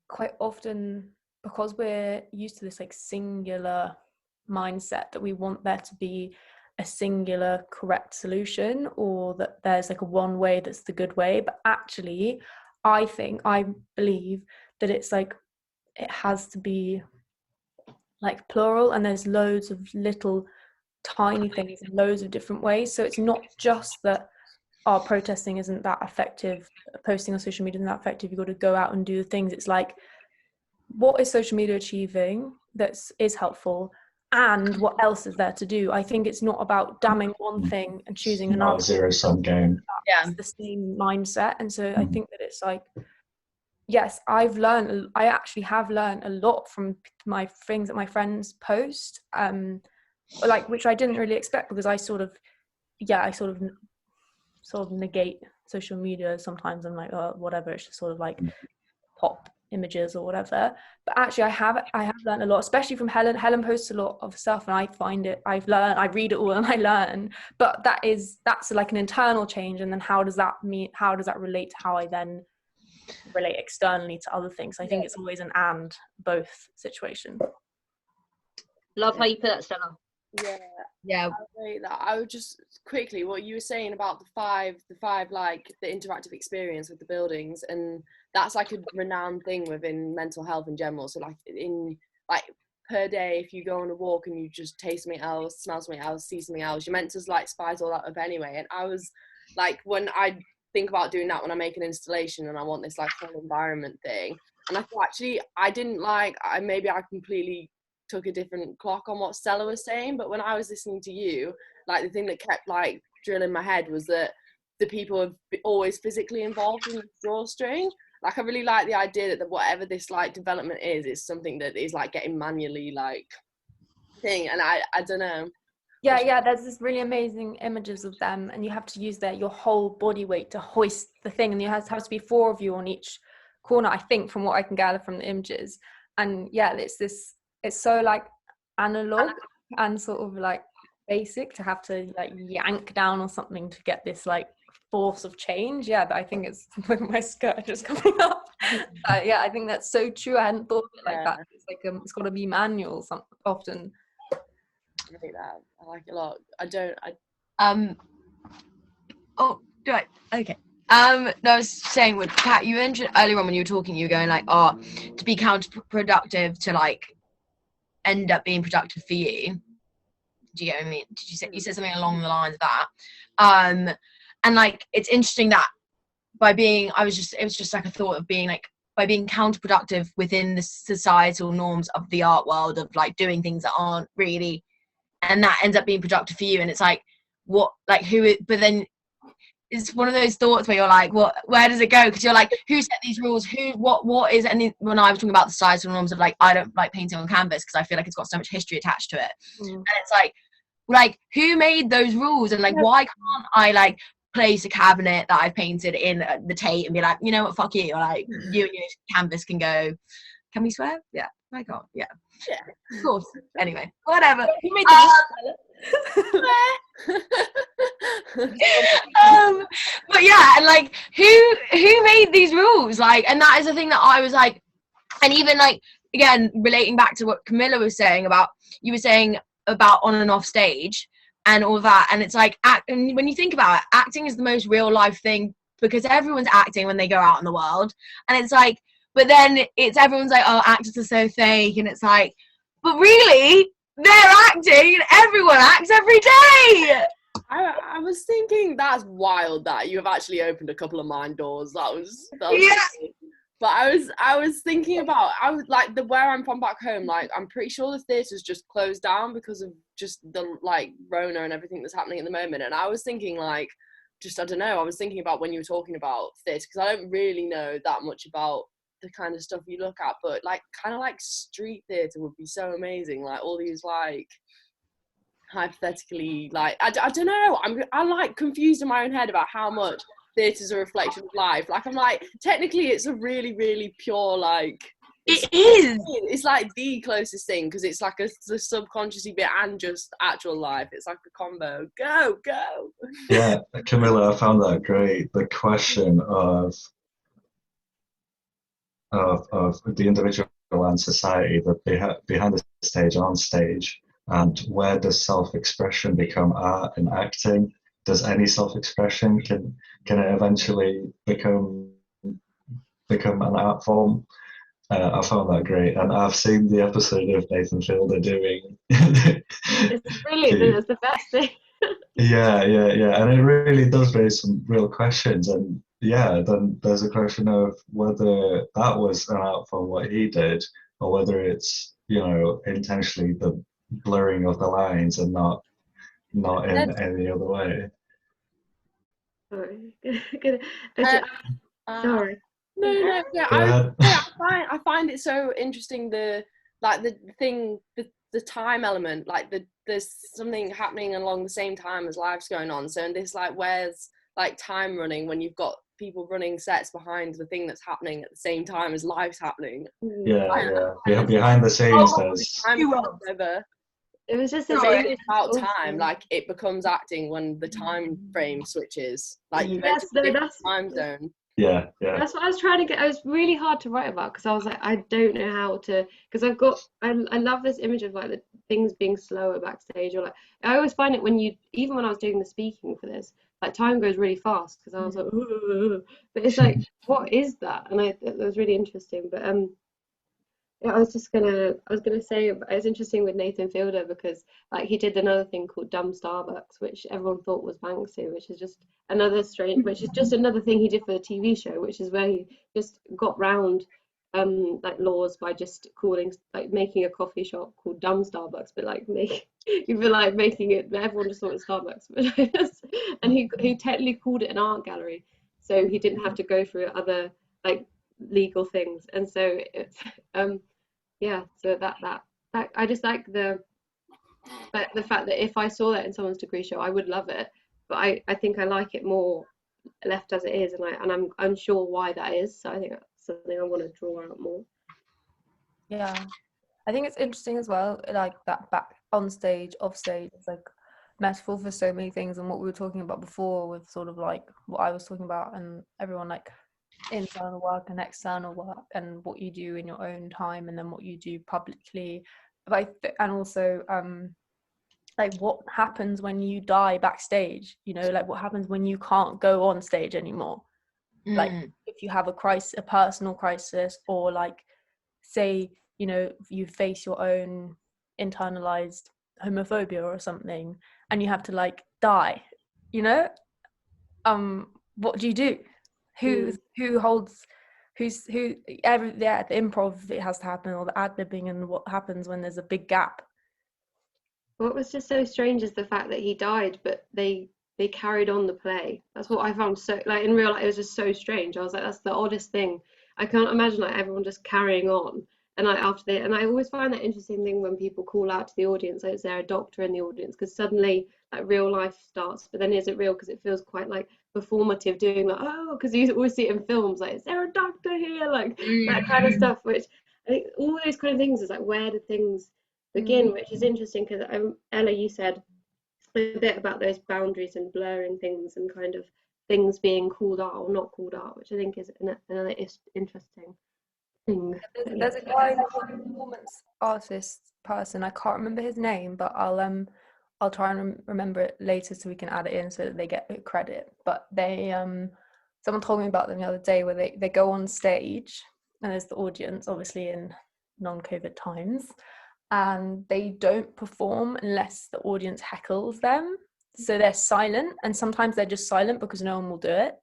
[SPEAKER 2] quite often, because we're used to this like singular mindset, that we want there to be a singular correct solution, or that there's like a one way that's the good way. But actually I believe that it's like it has to be like plural, and there's loads of little tiny things in loads of different ways. So it's not just that protesting isn't that effective, posting on social media isn't that effective, you've got to go out and do the things. It's like, what is social media achieving that is helpful, and what else is there to do? I think it's not about damning one thing and choosing another.
[SPEAKER 4] Zero-sum game.
[SPEAKER 2] It's the same mindset. And so I think that it's like, yes, I actually have learned a lot from my things that my friends post, like, which I didn't really expect, because I sort of negate social media sometimes. I'm like, oh, whatever, it's just sort of like pop images or whatever. But actually I have learned a lot, especially from Helen posts a lot of stuff, and I read it all and I learn. But that's like an internal change, and then how does that relate to how I then relate externally to other things? I think it's always an and both situation.
[SPEAKER 5] Love how you put that, Stella.
[SPEAKER 1] Yeah, I would just quickly, what you were saying about the five like the interactive experience with the buildings, and that's like a renowned thing within mental health in general. So like per day, if you go on a walk and you just taste something else, smell something else, see something else, you're meant to like spice all that up anyway. And I was like, when I think about doing that when I make an installation and I want this like whole environment thing, and I thought actually I completely took a different clock on what Stella was saying, but when I was listening to you, like the thing that kept like drilling my head was that the people are always physically involved in the drawstring. Like I really like the idea that whatever this like development is something that is like getting manually like thing, and I don't know.
[SPEAKER 2] Yeah, there's this really amazing images of them, and you have to use your whole body weight to hoist the thing, and you have to be 4 of you on each corner, I think, from what I can gather from the images. And yeah, it's so like analog and sort of like basic to have to like yank down or something to get this like force of change. Yeah, but I think it's with my skirt just coming up. Yeah, I think that's so true. I hadn't thought of it like that. It's like it's got to be manual often.
[SPEAKER 1] I like that. I like it a lot.
[SPEAKER 3] Okay. No, I was saying with Pat, you mentioned earlier on when you were talking, you were going like, to be counterproductive to like end up being productive for you. Do you get what I mean? You said something along the lines of that. And like it's interesting that it was just like a thought of being like, by being counterproductive within the societal norms of the art world of like doing things that aren't really, and that ends up being productive for you. And it's like, but then it's one of those thoughts where you're like, where does it go? Because you're like, who set these rules? What is, and when I was talking about the societal norms of like, I don't like painting on canvas because I feel like it's got so much history attached to it. And it's like, who made those rules? And like, why can't I like place a cabinet that I've painted in the Tate and be like, you know what, fuck you, or like, you and your canvas can go, can we swear? Yeah, I can't, yeah. Of course. Anyway, whatever. But yeah, and like who made these rules? Like, and that is the thing that I was like, and even like, again, relating back to what Camilla was saying about, you were saying about on and off stage and all that, and it's like, and when you think about it, acting is the most real life thing, because everyone's acting when they go out in the world, and it's like, but then everyone's like, oh, actors are so fake, and it's like, but really, they're acting, and everyone acts every day.
[SPEAKER 1] I was thinking that's wild that you have actually opened a couple of mind doors. That was
[SPEAKER 3] yeah.
[SPEAKER 1] But I was thinking about, I was like, where I'm from back home, like I'm pretty sure the theatre's just closed down because of just the like Rona and everything that's happening at the moment. And I was thinking like, I don't know, I was thinking about when you were talking about theatre, because I don't really know that much about the kind of stuff you look at, but like kind of like street theatre would be so amazing, like all these like hypothetically, like I don't know, I'm like confused in my own head about how much theatre's a reflection of life. Like I'm like, technically it's a really, really pure, like it's like the closest thing, because it's like the subconsciously bit and just actual life. It's like a combo. Go
[SPEAKER 4] Yeah, Camilla, I found that great, the question of the individual and society, the behind the stage and on stage, and where does self-expression become art and acting? Does any self-expression, can it eventually become an art form? I found that great, and I've seen the episode of Nathan Fielder doing.
[SPEAKER 6] It's brilliant, and it's the best thing.
[SPEAKER 4] Yeah, and it really does raise some real questions, and yeah, then there's a question of whether that was an art form what he did, or whether it's, you know, intentionally the blurring of the lines and not in any other way.
[SPEAKER 6] Sorry. Sorry.
[SPEAKER 1] No. Yeah,
[SPEAKER 4] Go ahead.
[SPEAKER 1] I find it so interesting. The time element. Like there's something happening along the same time as life's going on. So in this, like, where's like time running when you've got people running sets behind the thing that's happening at the same time as life's happening.
[SPEAKER 4] Yeah. Behind the scenes, there's.
[SPEAKER 6] It was just
[SPEAKER 1] about time, like it becomes acting when the time frame switches. Like you
[SPEAKER 6] Yes,
[SPEAKER 1] go to a
[SPEAKER 6] no,
[SPEAKER 1] different time zone.
[SPEAKER 4] Yeah.
[SPEAKER 6] That's what I was trying to get. It was really hard to write about because I was like, I don't know how to. Because I love this image of like the things being slower backstage, or like I always find it when even when I was doing the speaking for this, like time goes really fast because I was like, "Ugh." But it's like, what is that? And it was really interesting. But yeah, I was gonna say it was interesting with Nathan Fielder because like he did another thing called Dumb Starbucks, which everyone thought was Banksy, which is just another thing he did for the TV show, which is where he just got round like laws by just making a coffee shop called Dumb Starbucks, but like making it everyone just thought it was Starbucks, and he technically called it an art gallery, so he didn't have to go through other like legal things, and so it's yeah, so that I just like the fact that if I saw that in someone's degree show, I would love it. But I think I like it more left as it is, and I'm unsure why that is. So I think that's something I want to draw out more.
[SPEAKER 2] Yeah, I think it's interesting as well, like that back on stage, off stage, it's like metaphor for so many things, and what we were talking about before with sort of like what I was talking about, and everyone like internal work and external work, and what you do in your own time, and then what you do publicly, and also like what happens when you die backstage, you know, like what happens when you can't go on stage anymore. Like if you have a personal crisis, or like say, you know, you face your own internalized homophobia or something, and you have to like die, you know, what do you do? The improv, it has to happen, or the ad-libbing, and what happens when there's a big gap.
[SPEAKER 6] What was just so strange is the fact that he died, but they carried on the play. That's what I found so, like, in real life, it was just so strange. I was like, that's the oddest thing. I can't imagine like everyone just carrying on. And like and I always find that interesting thing when people call out to the audience, like, is there a doctor in the audience? Because suddenly like real life starts, but then is it real? Because it feels quite like performative, doing like, oh, because you always see it in films, like, is there a doctor here? Like that kind of stuff, which I think all those kind of things is like, where do things begin? Which is interesting because Ella, you said a bit about those boundaries and blurring things and kind of things being called out or not called out, which I think is another interesting thing.
[SPEAKER 2] There's a guy, a performance artist person, I can't remember his name, but I'll try and remember it later so we can add it in so that they get credit. But they someone told me about them the other day, where they go on stage and there's the audience, obviously in non-COVID times, and they don't perform unless the audience heckles them. So they're silent, and sometimes they're just silent because no one will do it,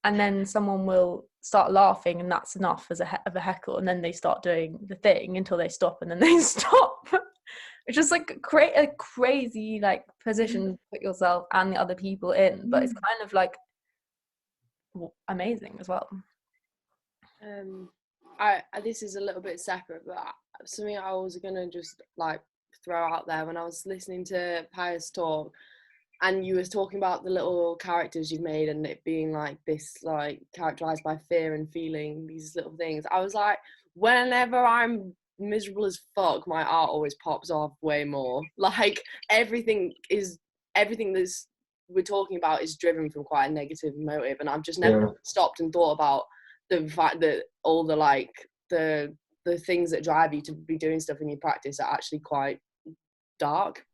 [SPEAKER 2] and then someone will start laughing, and that's enough as of a heckle, and then they start doing the thing until they stop, and then they stop. It's just like a crazy like position to put yourself and the other people in, but it's kind of like amazing as well.
[SPEAKER 1] This is a little bit separate, but something I was gonna just like throw out there when I was listening to Pius talk, and you was talking about the little characters you've made and it being like this, like characterized by fear and feeling these little things. I was like, whenever I'm miserable as fuck, my art always pops off way more. Like everything that's we're talking about is driven from quite a negative motive, and I've just never stopped and thought about the fact that all the like the things that drive you to be doing stuff in your practice are actually quite dark,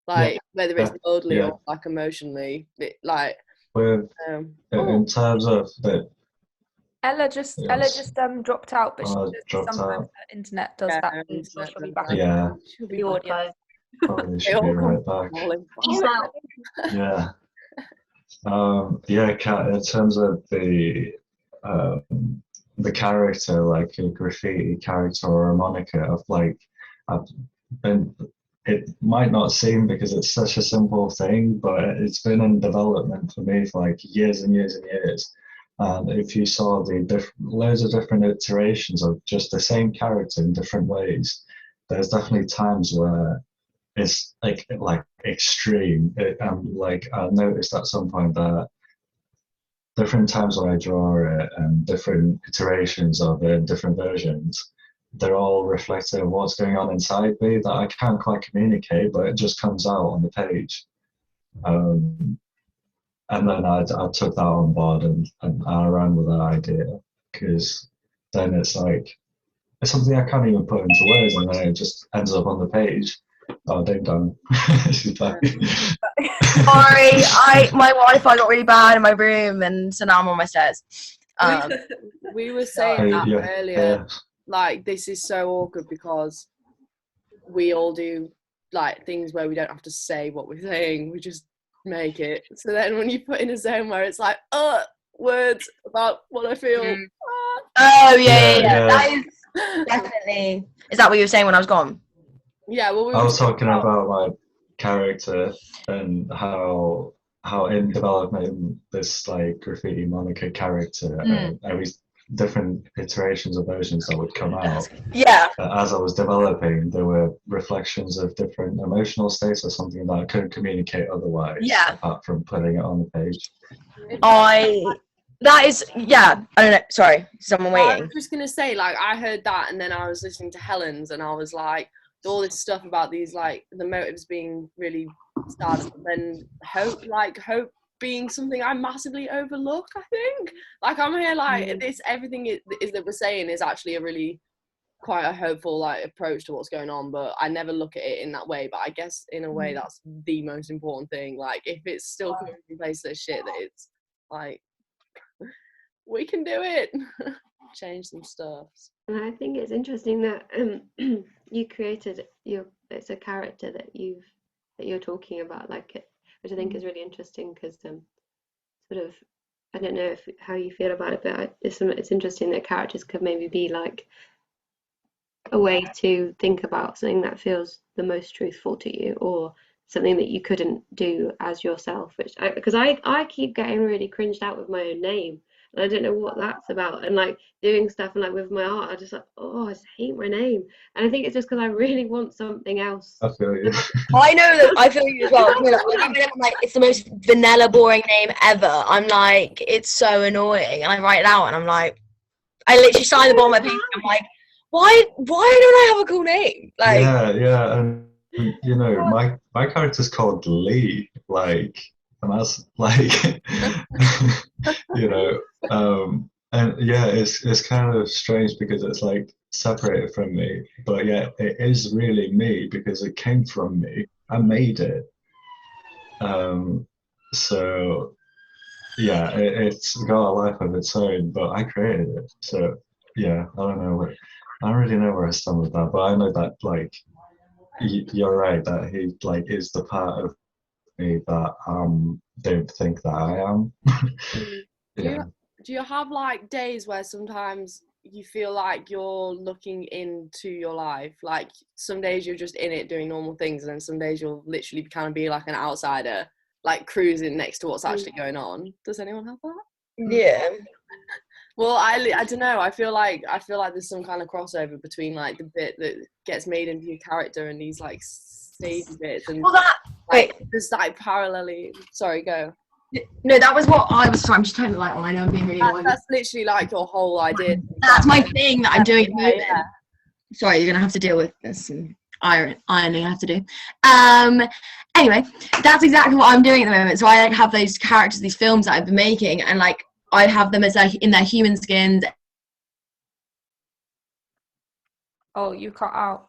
[SPEAKER 1] like whether it's worldly or like emotionally, like
[SPEAKER 4] in terms of the
[SPEAKER 2] Ella just dropped out, but sometimes the internet does that, so she'll be back.
[SPEAKER 1] She'll be
[SPEAKER 2] the audience.
[SPEAKER 4] Probably should be right back. Kat, in terms of the character, like a graffiti character or a moniker, of like, it might not seem, because it's such a simple thing, but it's been in development for me for like years and years and years. And if you saw the loads of different iterations of just the same character in different ways, there's definitely times where it's like extreme. Like I noticed at some point that different times when I draw it and different iterations of it, different versions, they're all reflective of what's going on inside me that I can't quite communicate, but it just comes out on the page. And then I took that on board and I ran with that idea, because then it's like, it's something I can't even put into words, and then it just ends up on the page. Oh, ding dong. She's back.
[SPEAKER 3] Sorry, my Wi-Fi got really bad in my room, and so now I'm on my stairs.
[SPEAKER 1] We were saying that earlier.
[SPEAKER 4] Yeah.
[SPEAKER 1] Like, this is so awkward because we all do like things where we don't have to say what we're saying. We just make it. So then when you put in a zone where it's like, words about what I feel.
[SPEAKER 3] Oh yeah. That is definitely. Is that what you were saying when I was gone?
[SPEAKER 1] Yeah, well,
[SPEAKER 4] I was talking about my character and how in developing this like graffiti Monica character, every different iterations or versions that would come out.
[SPEAKER 3] Yeah.
[SPEAKER 4] As I was developing, there were reflections of different emotional states or something that I couldn't communicate otherwise.
[SPEAKER 3] Yeah.
[SPEAKER 4] Apart from putting it on the page.
[SPEAKER 3] That is, yeah, I don't know, sorry, someone waiting.
[SPEAKER 1] I was just going to say, like, I heard that and then I was listening to Helen's and I was like, all this stuff about these, like, the motives being really sad, but then hope being something I massively overlook, I think. Like, I'm here, like, everything is that we're saying is actually a really quite a hopeful, like, approach to what's going on, but I never look at it in that way. But I guess, in a way, that's the most important thing. Like, if it's still coming from places of shit, that it's, like, we can do it. Change some stuff.
[SPEAKER 6] And I think it's interesting that you created it's a character that you're talking about, like it, which I think is really interesting because sort of, I don't know how you feel about it, but it's interesting that characters could maybe be like a way to think about something that feels the most truthful to you, or something that you couldn't do as yourself, which because I keep getting really cringed out with my own name. And I don't know what that's about. And like doing stuff and like with my art, I just like, I just hate my name. And I think it's just because I really want something else.
[SPEAKER 4] I feel you.
[SPEAKER 3] I know that, I feel you as well. I'm like, it's the most vanilla, boring name ever. I'm like, it's so annoying. And I write it out and I'm like, I literally sign the bottom of my paper. I'm like, why don't I have a cool name? Like,
[SPEAKER 4] yeah. And you know, my character's called Lee. Like, and that's like, you know, and yeah, it's kind of strange because it's like separated from me, but yeah, it is really me because it came from me. I made it. So yeah, it's got a life of its own, but I created it. So yeah, I don't really know where I stand with that, but I know that like you're right that he like is the part of me that don't think that I am. Yeah.
[SPEAKER 1] Do you have like days where sometimes you feel like you're looking into your life? Like some days you're just in it doing normal things, and then some days you'll literally kind of be like an outsider, like cruising next to what's actually going on. Does anyone have that?
[SPEAKER 3] yeah.
[SPEAKER 1] Well, I don't know. I feel like there's some kind of crossover between like the bit that gets made into your character and these like stage bits, and
[SPEAKER 3] Well,
[SPEAKER 1] there's like parallelly. Sorry, go.
[SPEAKER 3] No, that was what I was. Sorry, I'm just turning the light on. I know I'm being really annoying.
[SPEAKER 1] That's literally like your whole idea.
[SPEAKER 3] That's my thing that I'm doing at the moment.
[SPEAKER 1] Yeah.
[SPEAKER 3] Sorry, you're gonna have to deal with this and ironing I have to do. Anyway, that's exactly what I'm doing at the moment. So I like have those characters, these films that I've been making, and like I have them as like in their human skins.
[SPEAKER 2] Oh, you cut out.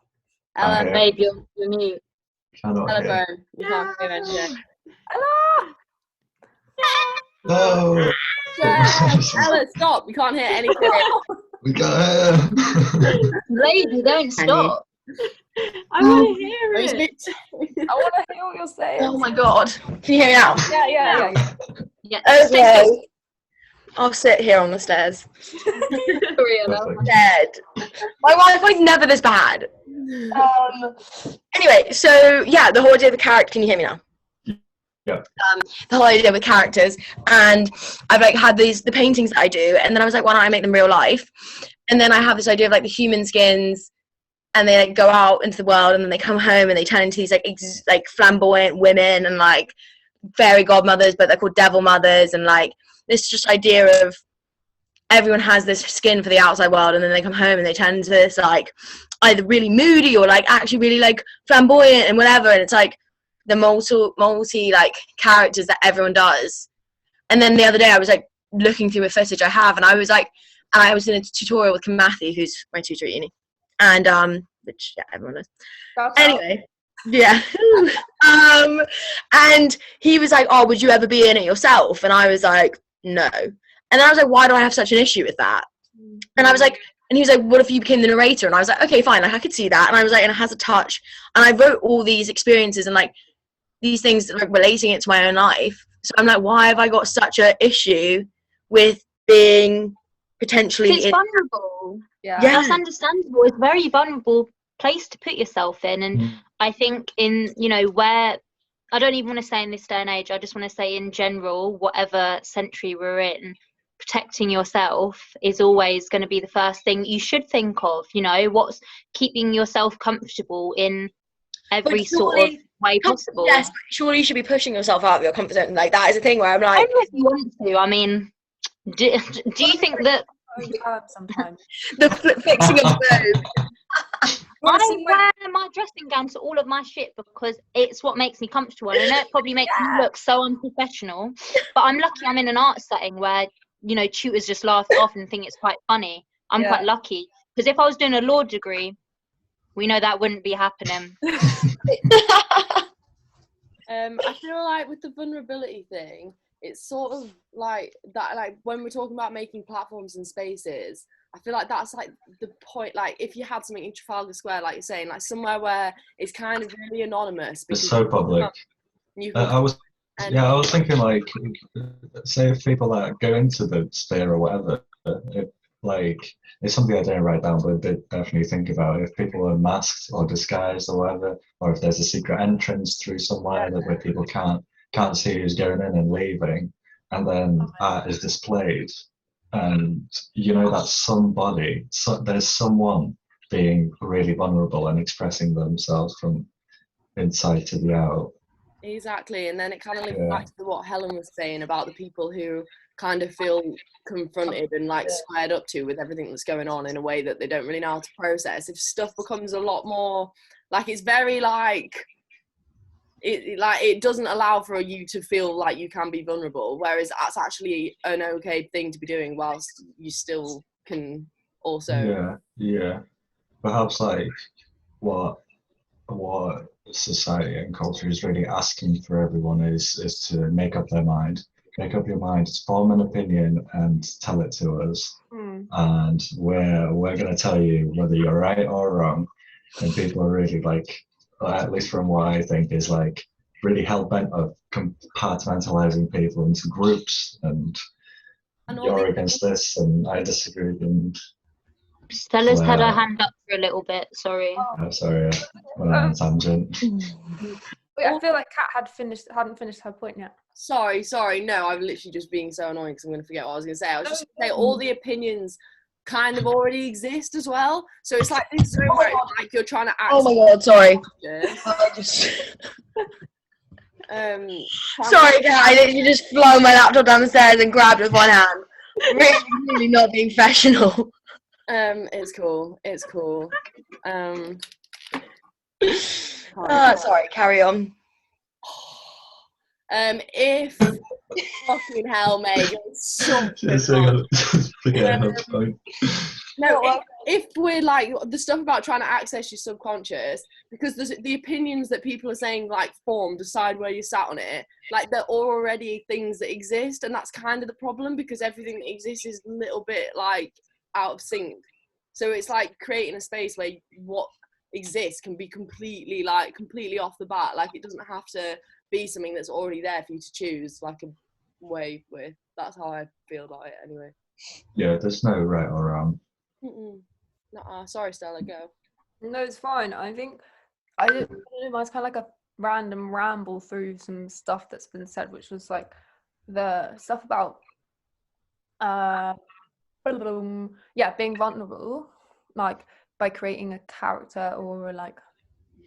[SPEAKER 1] Ella,
[SPEAKER 5] Babe, you're mute.
[SPEAKER 4] Cannot hear.
[SPEAKER 1] telephone. You can't hear anything.
[SPEAKER 2] Hello.
[SPEAKER 4] No.
[SPEAKER 1] Ella, stop! You can't hear anything.
[SPEAKER 4] We got her.
[SPEAKER 5] Lady, don't stop.
[SPEAKER 6] I want to hear it.
[SPEAKER 2] I want to hear what you're saying.
[SPEAKER 3] Oh my god! Can you hear me now?
[SPEAKER 2] Yeah.
[SPEAKER 5] Yeah.
[SPEAKER 3] Okay. I'll sit here on the stairs.
[SPEAKER 4] Perfect.
[SPEAKER 3] Dead. My Wi-Fi's never this bad. Anyway, so yeah, the whole idea of the character. Can you hear me now?
[SPEAKER 4] Yep.
[SPEAKER 3] The whole idea with characters, and I've like had the paintings that I do, and then I was like, why don't I make them real life? And then I have this idea of like the human skins, and they like go out into the world, and then they come home and they turn into these like flamboyant women and like fairy godmothers, but they're called devil mothers, and like this just idea of everyone has this skin for the outside world, and then they come home and they turn into this like either really moody or like actually really like flamboyant and whatever, and it's like the multi like characters that everyone does. And then the other day I was like looking through a footage I have, and I was in a tutorial with Matthew, who's my tutor at uni, and which yeah, everyone knows. Anyway, yeah. And he was like, oh, would you ever be in it yourself? And I was like, no. And then I was like, why do I have such an issue with that? And I was like, and he was like, what if you became the narrator? And I was like, okay, fine, like I could see that. And I was like, and it has a touch. And I wrote all these experiences and like these things, like relating it to my own life. So I'm like, why have I got such an issue with being potentially
[SPEAKER 5] It's vulnerable.
[SPEAKER 2] Yeah.
[SPEAKER 5] That's understandable. It's a very vulnerable place to put yourself in. And I think in, you know, where, I don't even want to say in this day and age, I just want to say in general, whatever century we're in, protecting yourself is always going to be the first thing you should think of. You know, what's keeping yourself comfortable in every sort of way possible.
[SPEAKER 3] Yes, but surely you should be pushing yourself out of your comfort zone. Like that is a thing where I'm like,
[SPEAKER 5] I don't know if you want to. I mean, do you think that
[SPEAKER 2] sometimes
[SPEAKER 3] the fixing of the
[SPEAKER 5] I wear my dressing gown to all of my shit because it's what makes me comfortable. And I know it probably makes me look so unprofessional, but I'm lucky I'm in an art setting where, you know, tutors just laugh it off and think it's quite funny. I'm quite lucky, because if I was doing a law degree, we know that wouldn't be happening.
[SPEAKER 1] I feel like with the vulnerability thing, it's sort of like that, like when we're talking about making platforms and spaces, I feel like that's like the point. Like if you had something in Trafalgar Square, like you're saying, like somewhere where it's kind of really anonymous.
[SPEAKER 4] It's so public. I was thinking like, say if people that go into the sphere or whatever, it's something I didn't write down, but I did definitely think about if people are masked or disguised or whatever, or if there's a secret entrance through somewhere where people can't see who's going in and leaving, and then art is displayed, and you know that somebody, there's someone being really vulnerable and expressing themselves from inside to the out.
[SPEAKER 1] Exactly, and then it kind of links back to what Helen was saying about the people who kind of feel confronted and like squared up to with everything that's going on in a way that they don't really know how to process. If stuff becomes a lot more like, it's very like it doesn't allow for you to feel like you can be vulnerable, whereas that's actually an okay thing to be doing whilst you still can also
[SPEAKER 4] perhaps like what society and culture is really asking for everyone is to make up their mind. Make up your mind, form an opinion and tell it to us. And we're going to tell you whether you're right or wrong. And people are really like, at least from what I think, is like really hell-bent of compartmentalizing people into groups, and you're against this and I disagree. And
[SPEAKER 5] Stella's had her hand up for a little bit, sorry.
[SPEAKER 4] I'm sorry, I went on a tangent.
[SPEAKER 2] Wait, I feel like Kat hadn't finished her point yet.
[SPEAKER 1] Sorry, no, I'm literally just being so annoying because I'm going to forget what I was going to say. I was just going to say all the opinions kind of already exist as well. So it's like this room where it's like you're trying to act.
[SPEAKER 3] Oh my god, sorry. Sorry, Kat, I literally just flung my laptop down the stairs and grabbed it with one hand. Really not being professional.
[SPEAKER 1] It's cool.
[SPEAKER 3] Sorry, carry on.
[SPEAKER 1] If fucking hell, Meg, it's so no, if we're like the stuff about trying to access your subconscious, because the opinions that people are saying like decide where you sat on it, like they're already things that exist, and that's kind of the problem, because everything that exists is a little bit like out of sync. So it's like creating a space where what exists can be completely off the bat. Like it doesn't have to be something that's already there for you to choose like a way with. That's how I feel about it anyway.
[SPEAKER 4] Yeah, there's no right or wrong.
[SPEAKER 1] Nuh-uh. Sorry, Stella, go.
[SPEAKER 2] No, it's fine. I think I don't know, mine's kind of like a random ramble through some stuff that's been said, which was like the stuff about being vulnerable, like by creating a character or a like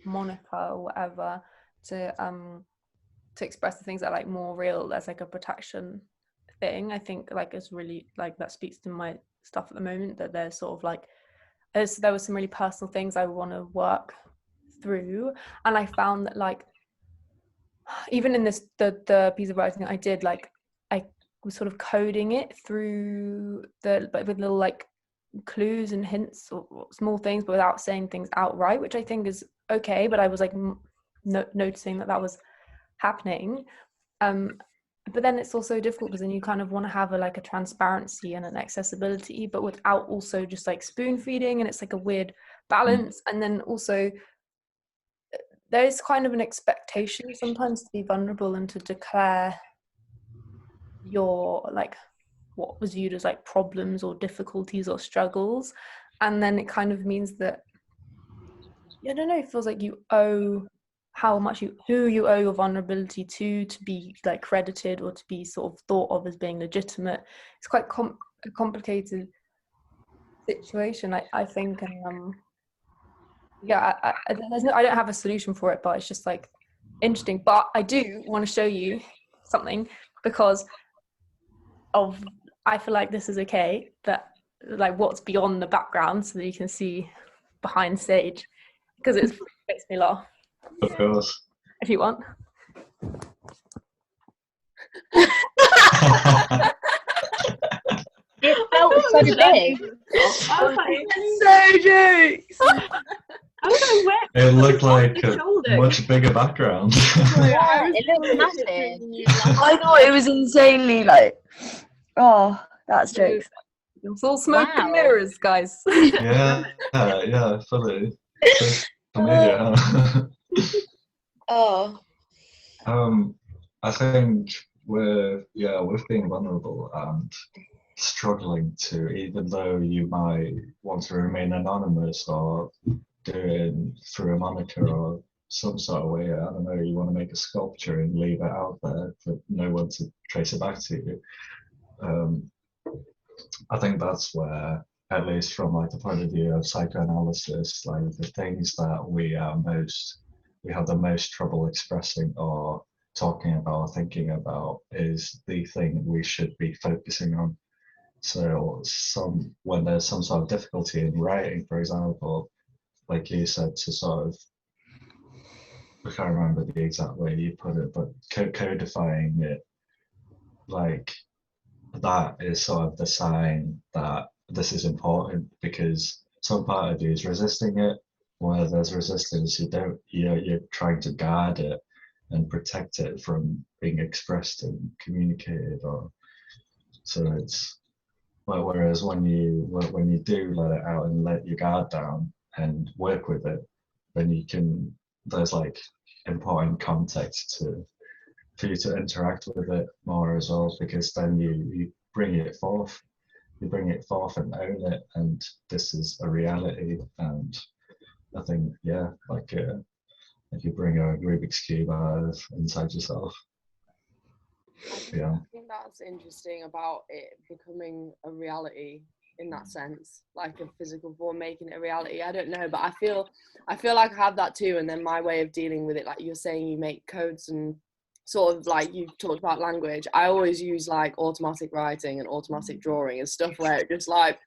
[SPEAKER 2] moniker or whatever to express the things that are like more real as like a protection thing. I think like it's really like that speaks to my stuff at the moment, that there's sort of like there were some really personal things I want to work through, and I found that like even in this the piece of writing I did, like I was sort of coding it through with little like clues and hints or small things, but without saying things outright, which I think is okay. But I was like noticing that was happening, but then it's also difficult because then you kind of want to have a transparency and an accessibility, but without also just like spoon feeding, and it's like a weird balance. And then also there's kind of an expectation sometimes to be vulnerable and to declare your like what was viewed as like problems or difficulties or struggles, and then it kind of means that I don't know, it feels like you owe who you owe your vulnerability to be like credited or to be sort of thought of as being legitimate. It's quite a complicated situation, I think, and I don't have a solution for it, but it's just like interesting. But I do want to show you something because I feel like this is okay, that like what's beyond the background, so that you can see behind stage, because it makes me laugh.
[SPEAKER 4] Of course.
[SPEAKER 2] If you want.
[SPEAKER 5] It felt so big.
[SPEAKER 6] I was like,
[SPEAKER 3] So jokes.
[SPEAKER 6] I was like, where?
[SPEAKER 4] It looked like
[SPEAKER 6] the
[SPEAKER 4] a
[SPEAKER 6] shoulder.
[SPEAKER 4] much bigger background.
[SPEAKER 5] Yeah, it looked massive.
[SPEAKER 3] I thought it was insanely like, oh, that's jokes.
[SPEAKER 2] It's all smoke and
[SPEAKER 5] Wow.
[SPEAKER 2] mirrors, guys.
[SPEAKER 4] yeah, fully. Familiar, huh?
[SPEAKER 3] Oh.
[SPEAKER 4] I think with being vulnerable and struggling to, even though you might want to remain anonymous or do it through a moniker or some sort of way, I don't know, you want to make a sculpture and leave it out there for no one to trace it back to you. I think that's where, at least from like the point of view of psychoanalysis, like the things that we have the most trouble expressing or talking about or thinking about is the thing we should be focusing on. So when there's some sort of difficulty in writing, for example, like you said, to sort of, I can't remember the exact way you put it, but codifying it, like that is sort of the sign that this is important, because some part of you is resisting it. Where there's resistance, you're trying to guard it and protect it from being expressed and communicated, or so it's. Whereas when you do let it out and let your guard down and work with it, then there's like important context for you to interact with it more as well, because then you bring it forth and own it, and this is a reality. And I think, like you bring a Rubik's Cube out of inside yourself. Yeah.
[SPEAKER 1] I think that's interesting about it becoming a reality in that sense, like a physical form making it a reality. I don't know, but I feel like I have that too. And then my way of dealing with it, like you're saying, you make codes and sort of like you talked about language. I always use like automatic writing and automatic drawing and stuff where it just like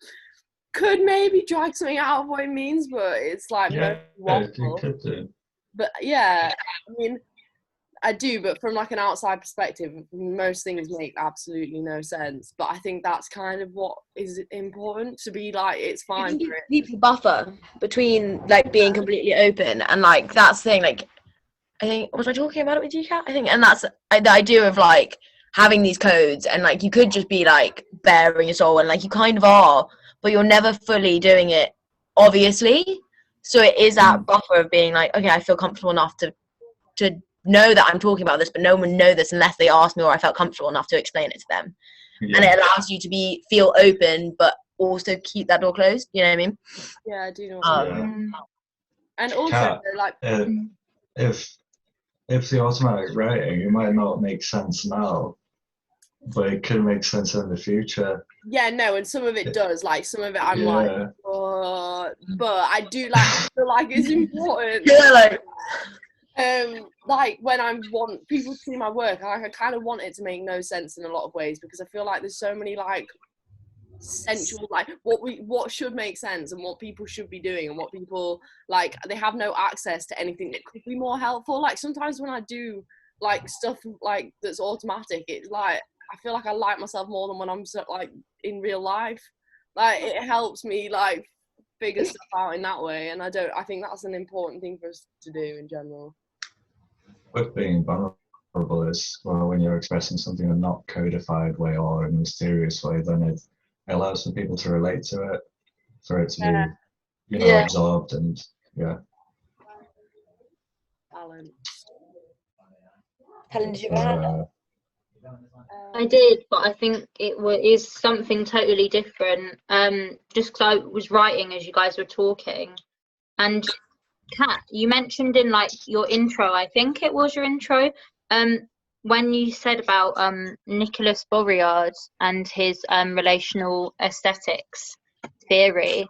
[SPEAKER 1] could maybe drag something out of what it means, but it's like
[SPEAKER 4] you could do.
[SPEAKER 1] But yeah, I mean, I do, but from like an outside perspective, most things make absolutely no sense. But I think that's kind of what is important, to be like, it's fine for it.
[SPEAKER 3] Keep the buffer between like being completely open and like that's the thing. Like, I think, was I talking about it with you, Kat? I think, and that's the idea of like having these codes, and like you could just be like bearing your soul, and like you kind of are, but you're never fully doing it, obviously. So it is that buffer of being like, okay, I feel comfortable enough to know that I'm talking about this, but no one know this unless they ask me, or I felt comfortable enough to explain it to them. Yeah. And it allows you to feel open, but also keep that door closed. You know what I mean?
[SPEAKER 1] Yeah, I do know what you mean. And also,
[SPEAKER 4] Kat,
[SPEAKER 1] like,
[SPEAKER 4] if the automatic writing, it might not make sense now, but it could make sense in the future.
[SPEAKER 1] Yeah, no, and some of it does. Like some of it, I'm like,
[SPEAKER 4] Yeah.
[SPEAKER 1] oh, but I do like feel like it's important.
[SPEAKER 3] Yeah,
[SPEAKER 1] Like when I want people to see my work, I kind of want it to make no sense in a lot of ways, because I feel like there's so many like central, like what should make sense and what people should be doing, and what people like they have no access to anything that could be more helpful. Like sometimes when I do like stuff like that's automatic, it's like I feel like I like myself more than when I'm so, like in real life. Like it helps me like figure stuff out in that way, and I think that's an important thing for us to do in general.
[SPEAKER 4] With being vulnerable is, well, when you're expressing something in a not codified way or in a mysterious way, then it allows for people to relate to it, for it to be, you know,
[SPEAKER 3] Yeah.
[SPEAKER 4] absorbed, and yeah.
[SPEAKER 1] Balance.
[SPEAKER 3] Helen, did you have a hand up?
[SPEAKER 5] I did, but I think it is something totally different. Just because I was writing as you guys were talking, and Kat, you mentioned in like your intro, I think it was your intro, when you said about Nicholas Boryard and his relational aesthetics theory.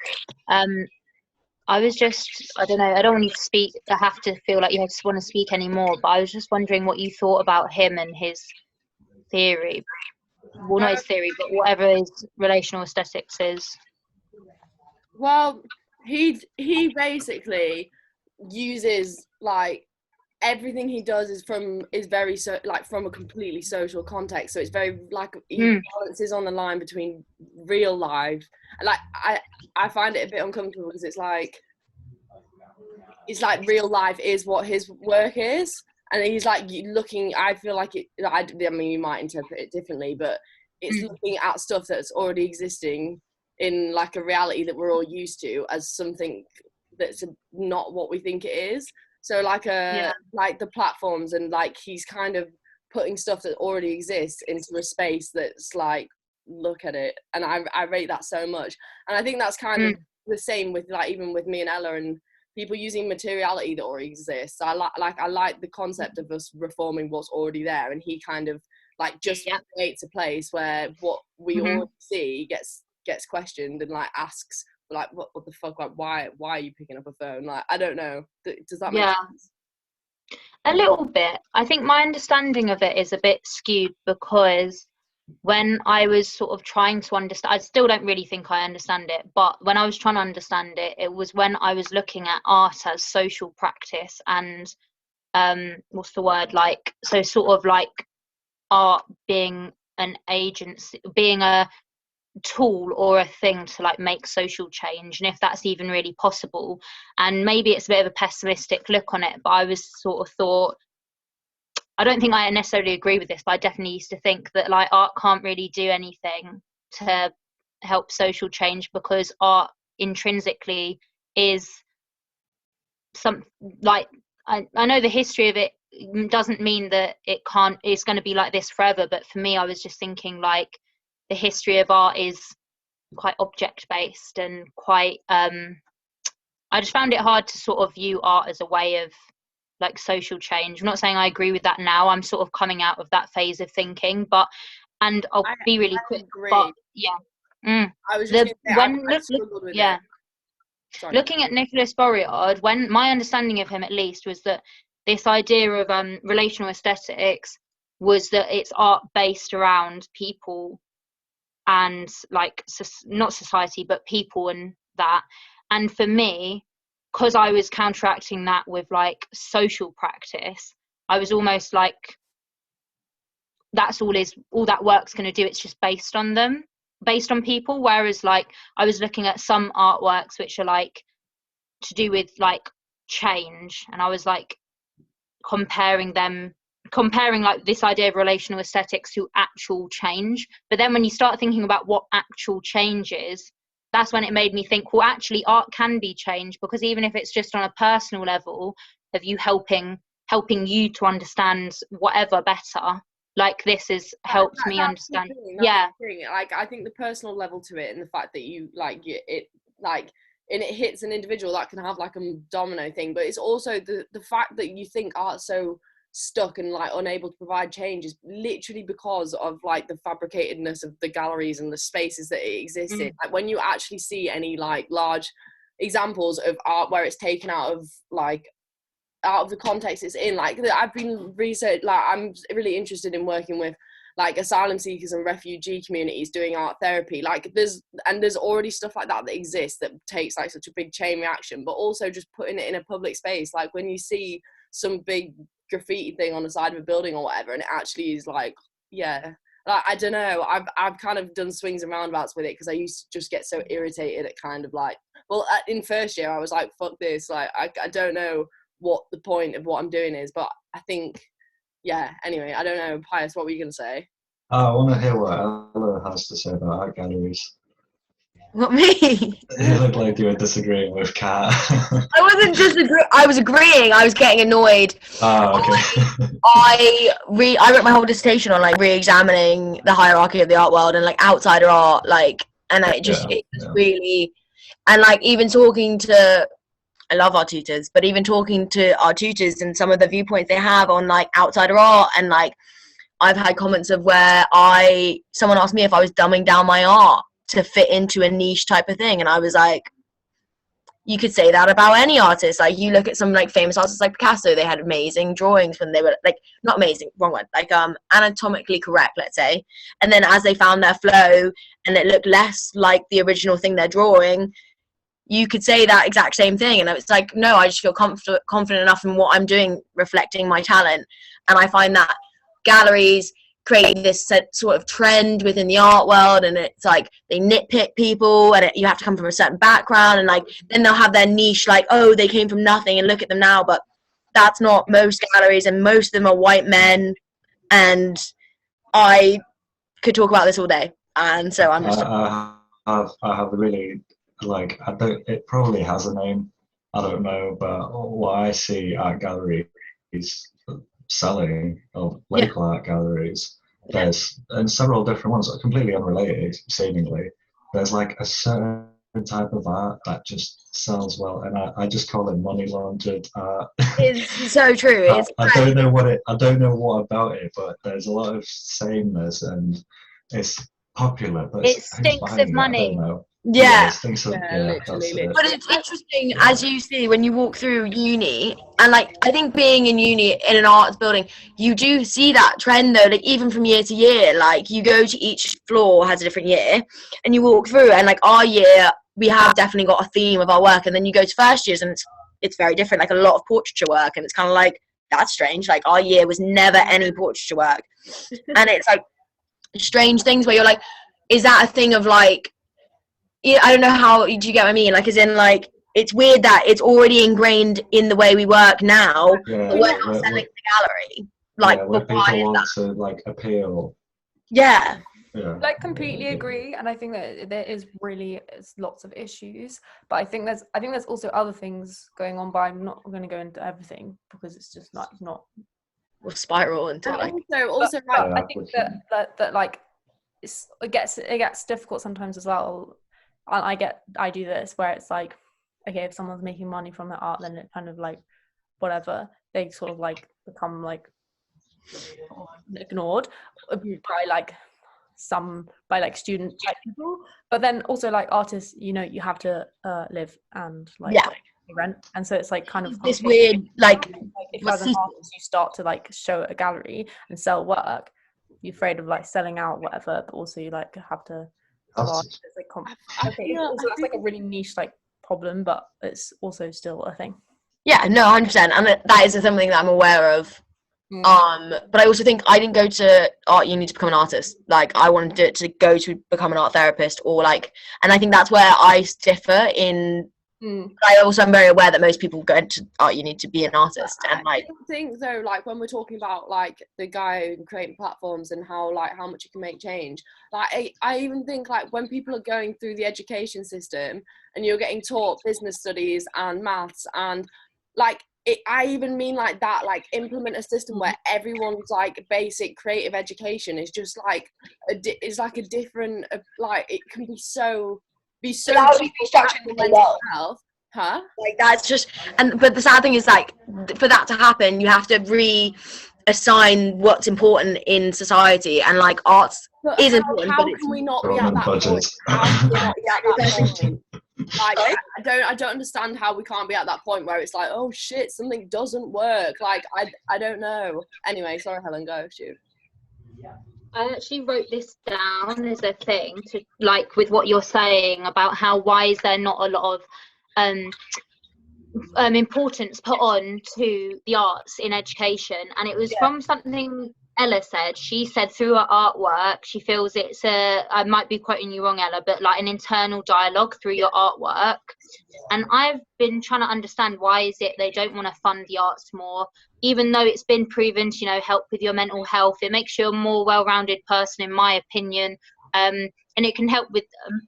[SPEAKER 5] I was just, I don't know, I don't want you to speak, I have to feel like you just want to speak anymore, but I was just wondering what you thought about him and his theory. Well, not his theory, but whatever his relational aesthetics is.
[SPEAKER 1] Well, he basically uses like everything he does is very like from a completely social context, so it's very like he balances on the line between real life, and like I find it a bit uncomfortable because it's like real life is what his work is, and he's like looking, I feel like it, I mean you might interpret it differently, but it's looking at stuff that's already existing in like a reality that we're all used to as something that's not what we think it is. So like like the platforms, and like he's kind of putting stuff that already exists into a space that's like, look at it, and I rate that so much. And I think that's kind of the same with like even with me and Ella and people using materiality that already exists. I like the concept of us reforming what's already there, and he kind of like just creates a place where what we already see gets questioned and like asks like what the fuck, like why are you picking up a phone? Like I don't know, does that make sense?
[SPEAKER 5] A little bit. I think my understanding of it is a bit skewed, because when I was sort of trying to understand, I still don't really think I understand it, but when I was trying to understand it, it was when I was looking at art as social practice and what's the word, like, so sort of like art being an agency, being a tool or a thing to like make social change, and if that's even really possible. And maybe it's a bit of a pessimistic look on it, but I was sort of thought, I don't think I necessarily agree with this, but I definitely used to think that like art can't really do anything to help social change, because art intrinsically is some like, I know the history of it doesn't mean that it's going to be like this forever, but for me I was just thinking like the history of art is quite object based and quite I just found it hard to sort of view art as a way of like social change. I'm not saying I agree with that now, I'm sort of coming out of that phase of thinking, but and I'll be really quick, but I
[SPEAKER 1] was just
[SPEAKER 5] looking at Nicholas Boryard, when my understanding of him at least was that this idea of relational aesthetics was that it's art based around people and like not society but people and that. And for me, because I was counteracting that with like social practice, I was almost like, that's all that work's going to do, it's just based on people. Whereas like I was looking at some artworks which are like to do with like change, and I was like comparing like this idea of relational aesthetics to actual change. But then when you start thinking about what actual change is, that's when it made me think, well, actually art can be change, because even if it's just on a personal level of you helping you to understand whatever better, like this has helped me understand.
[SPEAKER 1] Like I think the personal level to it, and the fact that you like it like, and it hits an individual, that can have like a domino thing. But it's also the fact that you think art's so stuck and like unable to provide change is literally because of like the fabricatedness of the galleries and the spaces that it exists in. Like when you actually see any like large examples of art where it's taken out of the context it's in, like I've been I'm really interested in working with like asylum seekers and refugee communities doing art therapy. Like there's already stuff like that exists that takes like such a big chain reaction, but also just putting it in a public space. Like when you see some big graffiti thing on the side of a building or whatever, and it actually is like, yeah, like, I don't know, I've kind of done swings and roundabouts with it, because I used to just get so irritated at kind of like, well, in first year I was like, fuck this, like I don't know what the point of what I'm doing is, but I think, yeah, anyway, I don't know. Pius, what were you going to say?
[SPEAKER 4] I want to hear what Ella has to say about art galleries.
[SPEAKER 3] What, me?
[SPEAKER 4] You look like you were disagreeing with Kat.
[SPEAKER 3] I wasn't disagreeing. I was agreeing. I was getting annoyed.
[SPEAKER 4] Oh, okay.
[SPEAKER 3] I wrote my whole dissertation on like re-examining the hierarchy of the art world and like outsider art, like, and it just really, and like even talking to, I love our tutors, but even talking to our tutors and some of the viewpoints they have on like outsider art, and like I've had comments of where someone asked me if I was dumbing down my art to fit into a niche type of thing, and I was like, you could say that about any artist. Like you look at some like famous artists like Picasso, they had amazing drawings when they were like, not amazing, wrong one, like anatomically correct, let's say, and then as they found their flow and it looked less like the original thing they're drawing, you could say that exact same thing. And it's like, no, I just feel confident enough in what I'm doing, reflecting my talent. And I find that galleries create this sort of trend within the art world, and it's like they nitpick people, and you have to come from a certain background, and like then they'll have their niche, like, oh, they came from nothing and look at them now. But that's not most galleries, and most of them are white men, and I could talk about this all day. And so I'm just
[SPEAKER 4] I have really, like, it probably has a name, I don't know, but what I see art galleries selling, or local art galleries, there's and several different ones that are completely unrelated, seemingly. There's like a certain type of art that just sells well, and I just call it money laundered art.
[SPEAKER 3] It's so true.
[SPEAKER 4] I don't know what about it, but there's a lot of sameness, and it's popular, but
[SPEAKER 5] it stinks of money.
[SPEAKER 4] I don't know.
[SPEAKER 3] Yeah.
[SPEAKER 1] Literally.
[SPEAKER 3] But it's interesting, as you see when you walk through uni, and like I think being in uni in an arts building, you do see that trend though, like even from year to year, like you go to each floor has a different year, and you walk through, and like our year we have definitely got a theme of our work, and then you go to first years and it's very different, like a lot of portraiture work, and it's kind of like, that's strange, like our year was never any portraiture work. And it's like strange things where you're like, is that a thing of like, I don't know, how do you get what I mean? Like, as in, like, it's weird that it's already ingrained in the way we work now, but we're not selling the gallery. Like,
[SPEAKER 4] where people want to, like, appeal.
[SPEAKER 3] Yeah.
[SPEAKER 2] Like, completely agree, and I think that there is really lots of issues, but I think there's also other things going on, but I'm not going to go into everything because it's just not.
[SPEAKER 3] We'll spiral into like.
[SPEAKER 1] Also,
[SPEAKER 2] I think that like it gets difficult sometimes as well. I do this where it's like, okay, if someone's making money from their art, then it kind of like, whatever, they sort of like become like ignored by like student type people. But then also like artists, you know, you have to live and like rent, and so it's like kind of
[SPEAKER 3] this weird like
[SPEAKER 2] if as an artist you start to like show at a gallery and sell work, you're afraid of like selling out, whatever, but also you like have to. It's like a really niche like problem, but it's also still a thing.
[SPEAKER 3] Yeah, no, 100%, and that is something that I'm aware of. But I also think I didn't go to art uni to become an artist. Like, I wanted to go to become an art therapist, or like, and I think that's where I differ in. I also am very aware that most people go to art uni to be an artist, and like
[SPEAKER 1] I think though, like when we're talking about like the guy creating platforms and how much you can make change, like I even think like when people are going through the education system and you're getting taught business studies and maths and like I even mean like that, like implement a system where everyone's like basic creative education is just like is like a different like it can be so structured in mental health, Huh?
[SPEAKER 3] Like that's just, but the sad thing is, like, for that to happen, you have to reassign what's important in society, and like arts
[SPEAKER 1] But
[SPEAKER 3] is important,
[SPEAKER 1] how
[SPEAKER 3] but it's
[SPEAKER 1] can we not be at
[SPEAKER 4] government
[SPEAKER 1] that point?
[SPEAKER 4] budgets.
[SPEAKER 1] How can we not be at that point? Like,
[SPEAKER 3] Sorry?
[SPEAKER 1] I don't understand how we can't be at that point where it's like, oh shit, something doesn't work. Like, I don't know. Anyway, sorry, Helen, go, shoot.
[SPEAKER 5] I actually wrote this down as a thing to, like, with what you're saying about how why is there not a lot of importance put on to the arts in education, and it was from something Ella said. She said through her artwork she feels it's I might be quoting you wrong, Ella, but like an internal dialogue through your artwork. And I've been trying to understand why is it they don't want to fund the arts more, even though it's been proven to, you know, help with your mental health. It makes you a more well-rounded person, in my opinion, and it can help with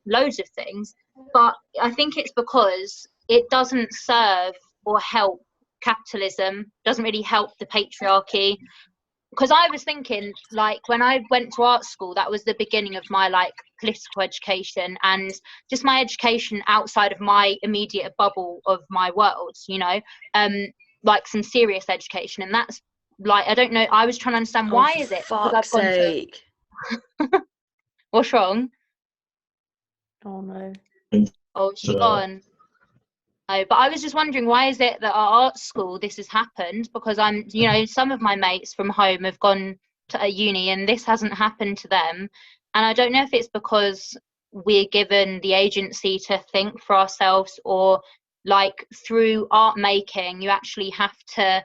[SPEAKER 5] loads of things. But I think it's because it doesn't serve or help capitalism, doesn't really help the patriarchy. Because I was thinking, like, when I went to art school, that was the beginning of my, like, political education and just my education outside of my immediate bubble of my world, you know, like some serious education. And that's, like, I don't know, I was trying to understand why is it?
[SPEAKER 3] Fuck's sake.
[SPEAKER 5] What's wrong?
[SPEAKER 2] Oh no.
[SPEAKER 5] Oh, she's gone. Oh, but I was just wondering, why is it that our art school this has happened? Because I'm, you know, some of my mates from home have gone to a uni and this hasn't happened to them. And I don't know if it's because we're given the agency to think for ourselves, or like through art making, you actually have to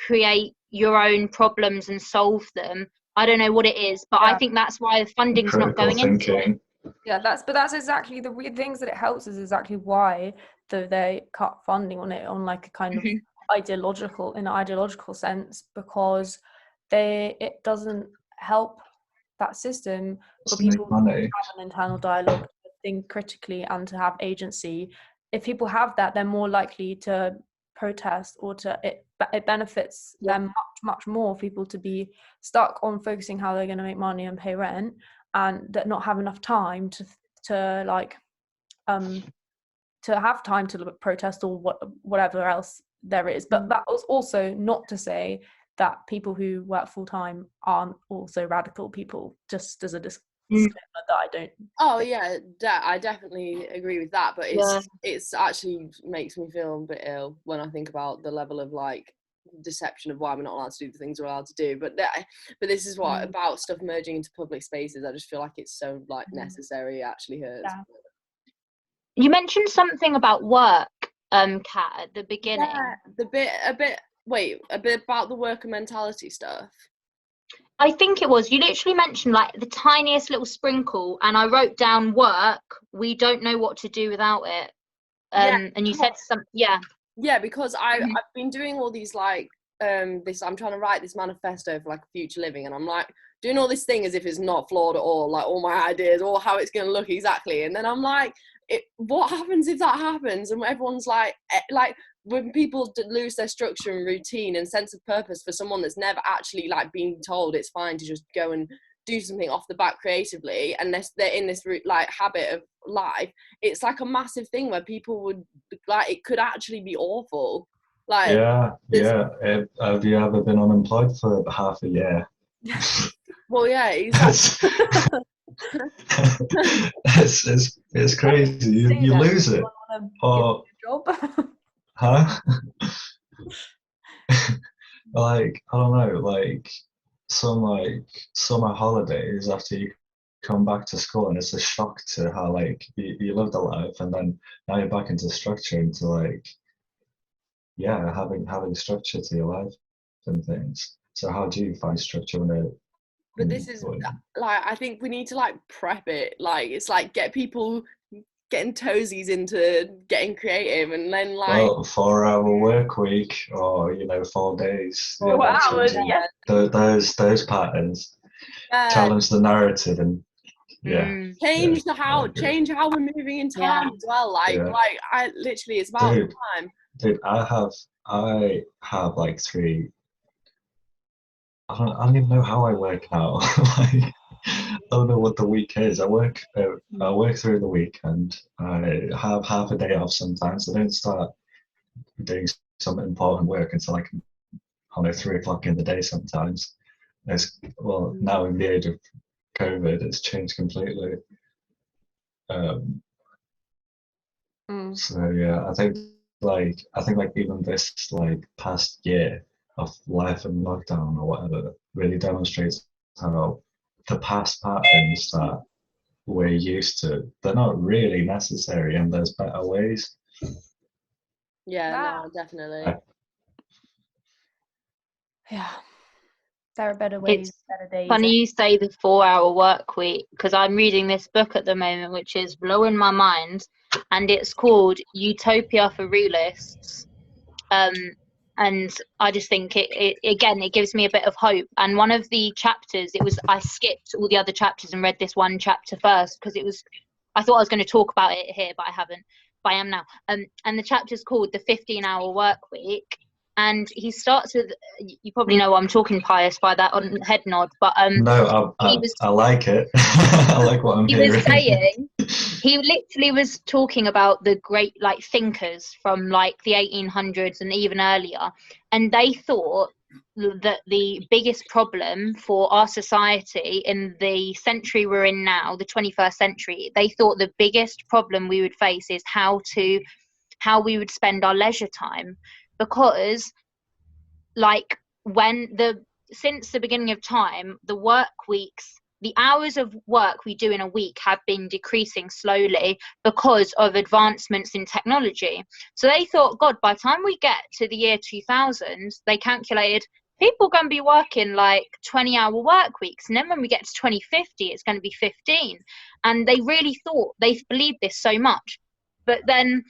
[SPEAKER 5] create your own problems and solve them. I don't know what it is, but I think that's why the funding's not going into it.
[SPEAKER 2] Yeah, that's exactly the weird things that it helps is exactly why they cut funding on it on like a kind of ideological sense, because it doesn't help that system for people to have an internal dialogue, to think critically and to have agency. If people have that, they're more likely to protest, or it benefits them much more for people to be stuck on focusing how they're going to make money and pay rent, and that not have enough time to have time to protest or whatever else there is. But that was also not to say that people who work full-time aren't also radical people, just as a disclaimer that I don't.
[SPEAKER 1] Oh yeah, I definitely agree with that, but it's actually makes me feel a bit ill when I think about the level of like deception of why we're not allowed to do the things we're allowed to do. But this is what about stuff merging into public spaces. I just feel like it's so like necessary. It actually hurts.
[SPEAKER 2] Yeah.
[SPEAKER 5] You mentioned something about work, Kat, at the beginning.
[SPEAKER 1] Yeah, a bit about the worker mentality stuff.
[SPEAKER 5] I think it was, you literally mentioned like the tiniest little sprinkle, and I wrote down work, we don't know what to do without it. And you said
[SPEAKER 1] because I've been doing all these like I'm trying to write this manifesto for like future living, and I'm like doing all this thing as if it's not flawed at all, like all my ideas or how it's going to look exactly, and then I'm like, what happens if that happens? And everyone's like when people lose their structure and routine and sense of purpose, for someone that's never actually like been told it's fine to just go and do something off the bat creatively, unless they're in this like habit of life, it's like a massive thing where people would like, it could actually be awful. Like
[SPEAKER 4] have you ever been unemployed for half a year?
[SPEAKER 1] Well, yeah, exactly.
[SPEAKER 4] it's crazy. You lose it. Or huh? Like, I don't know, like some like summer holidays after you come back to school, and it's a shock to how like you lived a life, and then now you're back into structure, into like having structure to your life and things. So how do you find structure when it?
[SPEAKER 1] But this is like, I think we need to like prep it, like it's like get people getting toesies into getting creative, and then like
[SPEAKER 4] 4-hour work week, or 4 days.
[SPEAKER 2] 4 hours,
[SPEAKER 4] those patterns challenge the narrative, and
[SPEAKER 1] change how we're moving in time as well. Like I literally, it's about time.
[SPEAKER 4] Dude, I have like 3. I don't even know how I work now. Like, don't know what the week is. I work through the week and I have half a day off sometimes. I don't start doing some important work until like, I don't know, 3 o'clock in the day sometimes. Now in the age of COVID, it's changed completely. So yeah, I think like even this like past year of life and lockdown or whatever really demonstrates how the past patterns that we're used to, they're not really necessary and there's better ways.
[SPEAKER 1] Yeah,
[SPEAKER 2] Wow.
[SPEAKER 1] no, definitely.
[SPEAKER 2] Yeah, there are better ways,
[SPEAKER 5] It's
[SPEAKER 2] better days.
[SPEAKER 5] funny you say the 4-hour work week, because I'm reading this book at the moment which is blowing my mind, and it's called Utopia for Realists. And I just think it gives me a bit of hope. And one of the chapters, I skipped all the other chapters and read this one chapter first because I thought I was going to talk about it here, but I haven't. But I am now. And the chapter's called The 15-Hour Work Week. And he starts with, you probably know what I'm talking, Pius, by that head nod, but
[SPEAKER 4] No, I like it. I like what I'm hearing.
[SPEAKER 5] Was saying, he literally was talking about the great like thinkers from like the 1800s and even earlier, and they thought that the biggest problem for our society in the century we're in now, the 21st century, they thought the biggest problem we would face is how we would spend our leisure time, because like since the beginning of time, the work weeks, the hours of work we do in a week have been decreasing slowly because of advancements in technology. So they thought, God, by the time we get to the year 2000, they calculated people are going to be working like 20-hour work weeks. And then when we get to 2050, it's going to be 15. And they really thought, they believed this so much. But then,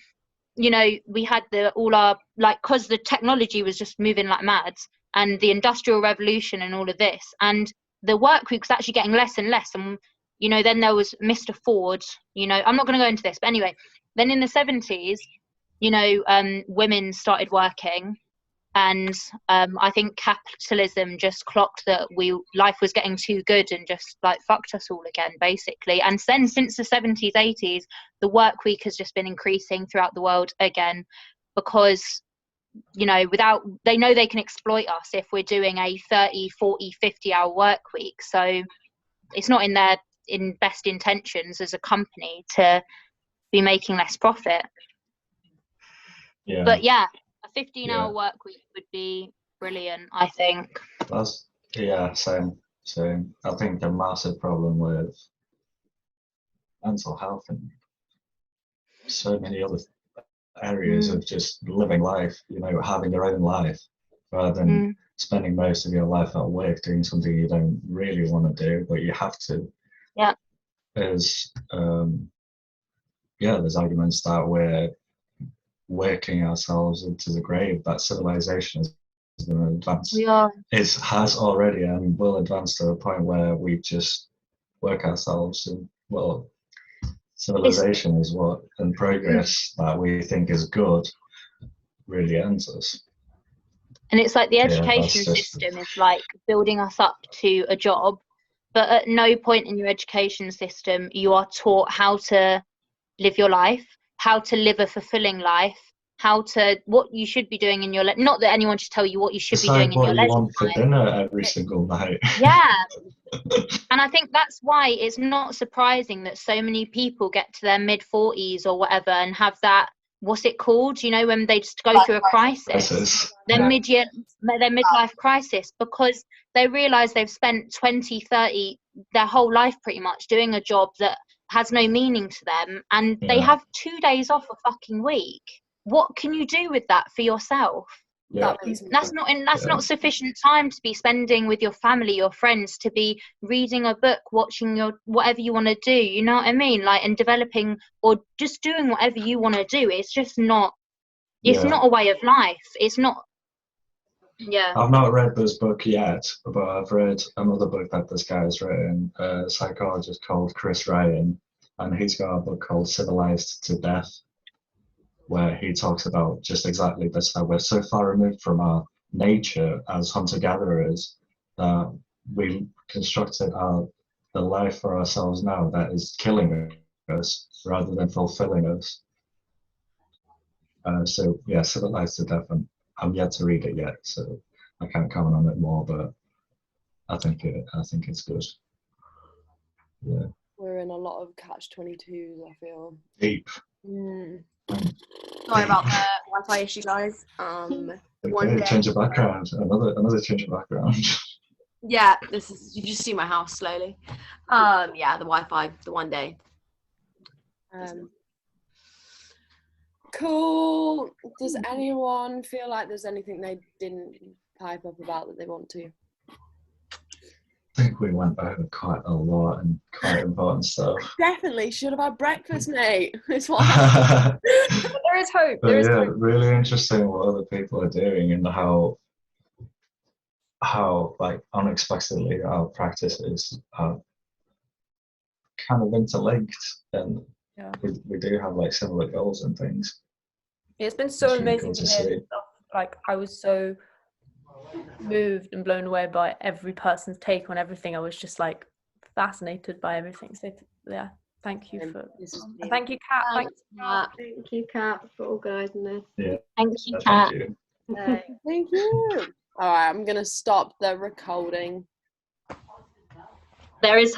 [SPEAKER 5] you know, we had because the technology was just moving like mad, and the Industrial Revolution and all of this, and the work week was actually getting less and less. And, you know, then there was Mr. Ford, you know, I'm not going to go into this, but anyway, then in the 70s, you know, women started working, and I think capitalism just clocked that life was getting too good and just like fucked us all again, basically. And then since the 70s, 80s, the work week has just been increasing throughout the world again, because, you know, they know they can exploit us if we're doing a 30, 40, 50-hour work week. So it's not in their best intentions as a company to be making less profit.
[SPEAKER 4] Yeah.
[SPEAKER 5] But yeah, a 15-hour work week would be brilliant, I think.
[SPEAKER 4] Same. I think a massive problem with mental health and so many other areas of just living life, you know, having your own life rather than spending most of your life at work doing something you don't really want to do, but you have to.
[SPEAKER 5] Yeah.
[SPEAKER 4] There's arguments that we're working ourselves into the grave, that civilization is going to advance. It has already and will advance to a point where we just work ourselves, and civilization is what, and progress that we think is good really ends us.
[SPEAKER 5] And it's like the education system is like building us up to a job, but at no point in your education system you are taught how to live your life, how to live a fulfilling life, what you should be doing in your life. Not that anyone should tell you what you should be doing in your leisure time. What you want
[SPEAKER 4] for dinner every single night.
[SPEAKER 5] Yeah. And I think that's why it's not surprising that so many people get to their mid-40s or whatever and have that, what's it called? You know, when they just go through a crisis. Their midlife crisis, because they realise they've spent 20, 30, their whole life pretty much doing a job that has no meaning to them, and they have 2 days off a fucking week. What can you do with that for yourself?
[SPEAKER 4] Yeah.
[SPEAKER 5] That's not sufficient time to be spending with your family, your friends, to be reading a book, watching whatever you want to do, you know what I mean, like, and developing or just doing whatever you want to do. It's just not not a way of life. It's not.
[SPEAKER 4] I've not read this book yet, but I've read another book that this guy has written, a psychologist called Chris Ryan, and he's got a book called Civilized to Death, where he talks about just exactly this, how we're so far removed from our nature as hunter-gatherers that we constructed the life for ourselves now that is killing us rather than fulfilling us. So yeah, Civilized to Death. I'm yet to read it yet, so I can't comment on it more. But I think it's good. Yeah.
[SPEAKER 1] We're in a lot of catch-22s, I feel.
[SPEAKER 4] Deep.
[SPEAKER 3] Sorry about the Wi-Fi issue, guys. One day,
[SPEAKER 4] change of background. Another change of background.
[SPEAKER 3] yeah, this is, you just see my house slowly. Yeah, the Wi-Fi, the one day.
[SPEAKER 1] Cool. Does anyone feel like there's anything they didn't pipe up about that they want to?
[SPEAKER 4] I think we went over quite a lot and quite important stuff.
[SPEAKER 1] Definitely should have had breakfast, mate. It's what
[SPEAKER 2] There is hope.
[SPEAKER 4] But
[SPEAKER 2] There is
[SPEAKER 4] yeah,
[SPEAKER 2] hope.
[SPEAKER 4] really interesting what other people are doing and how like unexpectedly our practices are kind of interlinked, and
[SPEAKER 2] Yeah.
[SPEAKER 4] we do have like similar goals and things.
[SPEAKER 2] It's been so
[SPEAKER 4] It's really
[SPEAKER 2] amazing
[SPEAKER 4] cool
[SPEAKER 2] to
[SPEAKER 4] to
[SPEAKER 2] hear
[SPEAKER 4] see.
[SPEAKER 2] this stuff. Like, I was so moved and blown away by every person's take on everything. I was just like fascinated by everything. So yeah, thank you for and thank you, Kat.
[SPEAKER 3] Thanks, Matt.
[SPEAKER 6] Thank you, Kat, for organising this.
[SPEAKER 4] Yeah.
[SPEAKER 5] Thank you,
[SPEAKER 4] Thank
[SPEAKER 5] Kat.
[SPEAKER 4] you.
[SPEAKER 1] Thank you. All right, I'm gonna stop the recording.
[SPEAKER 5] There is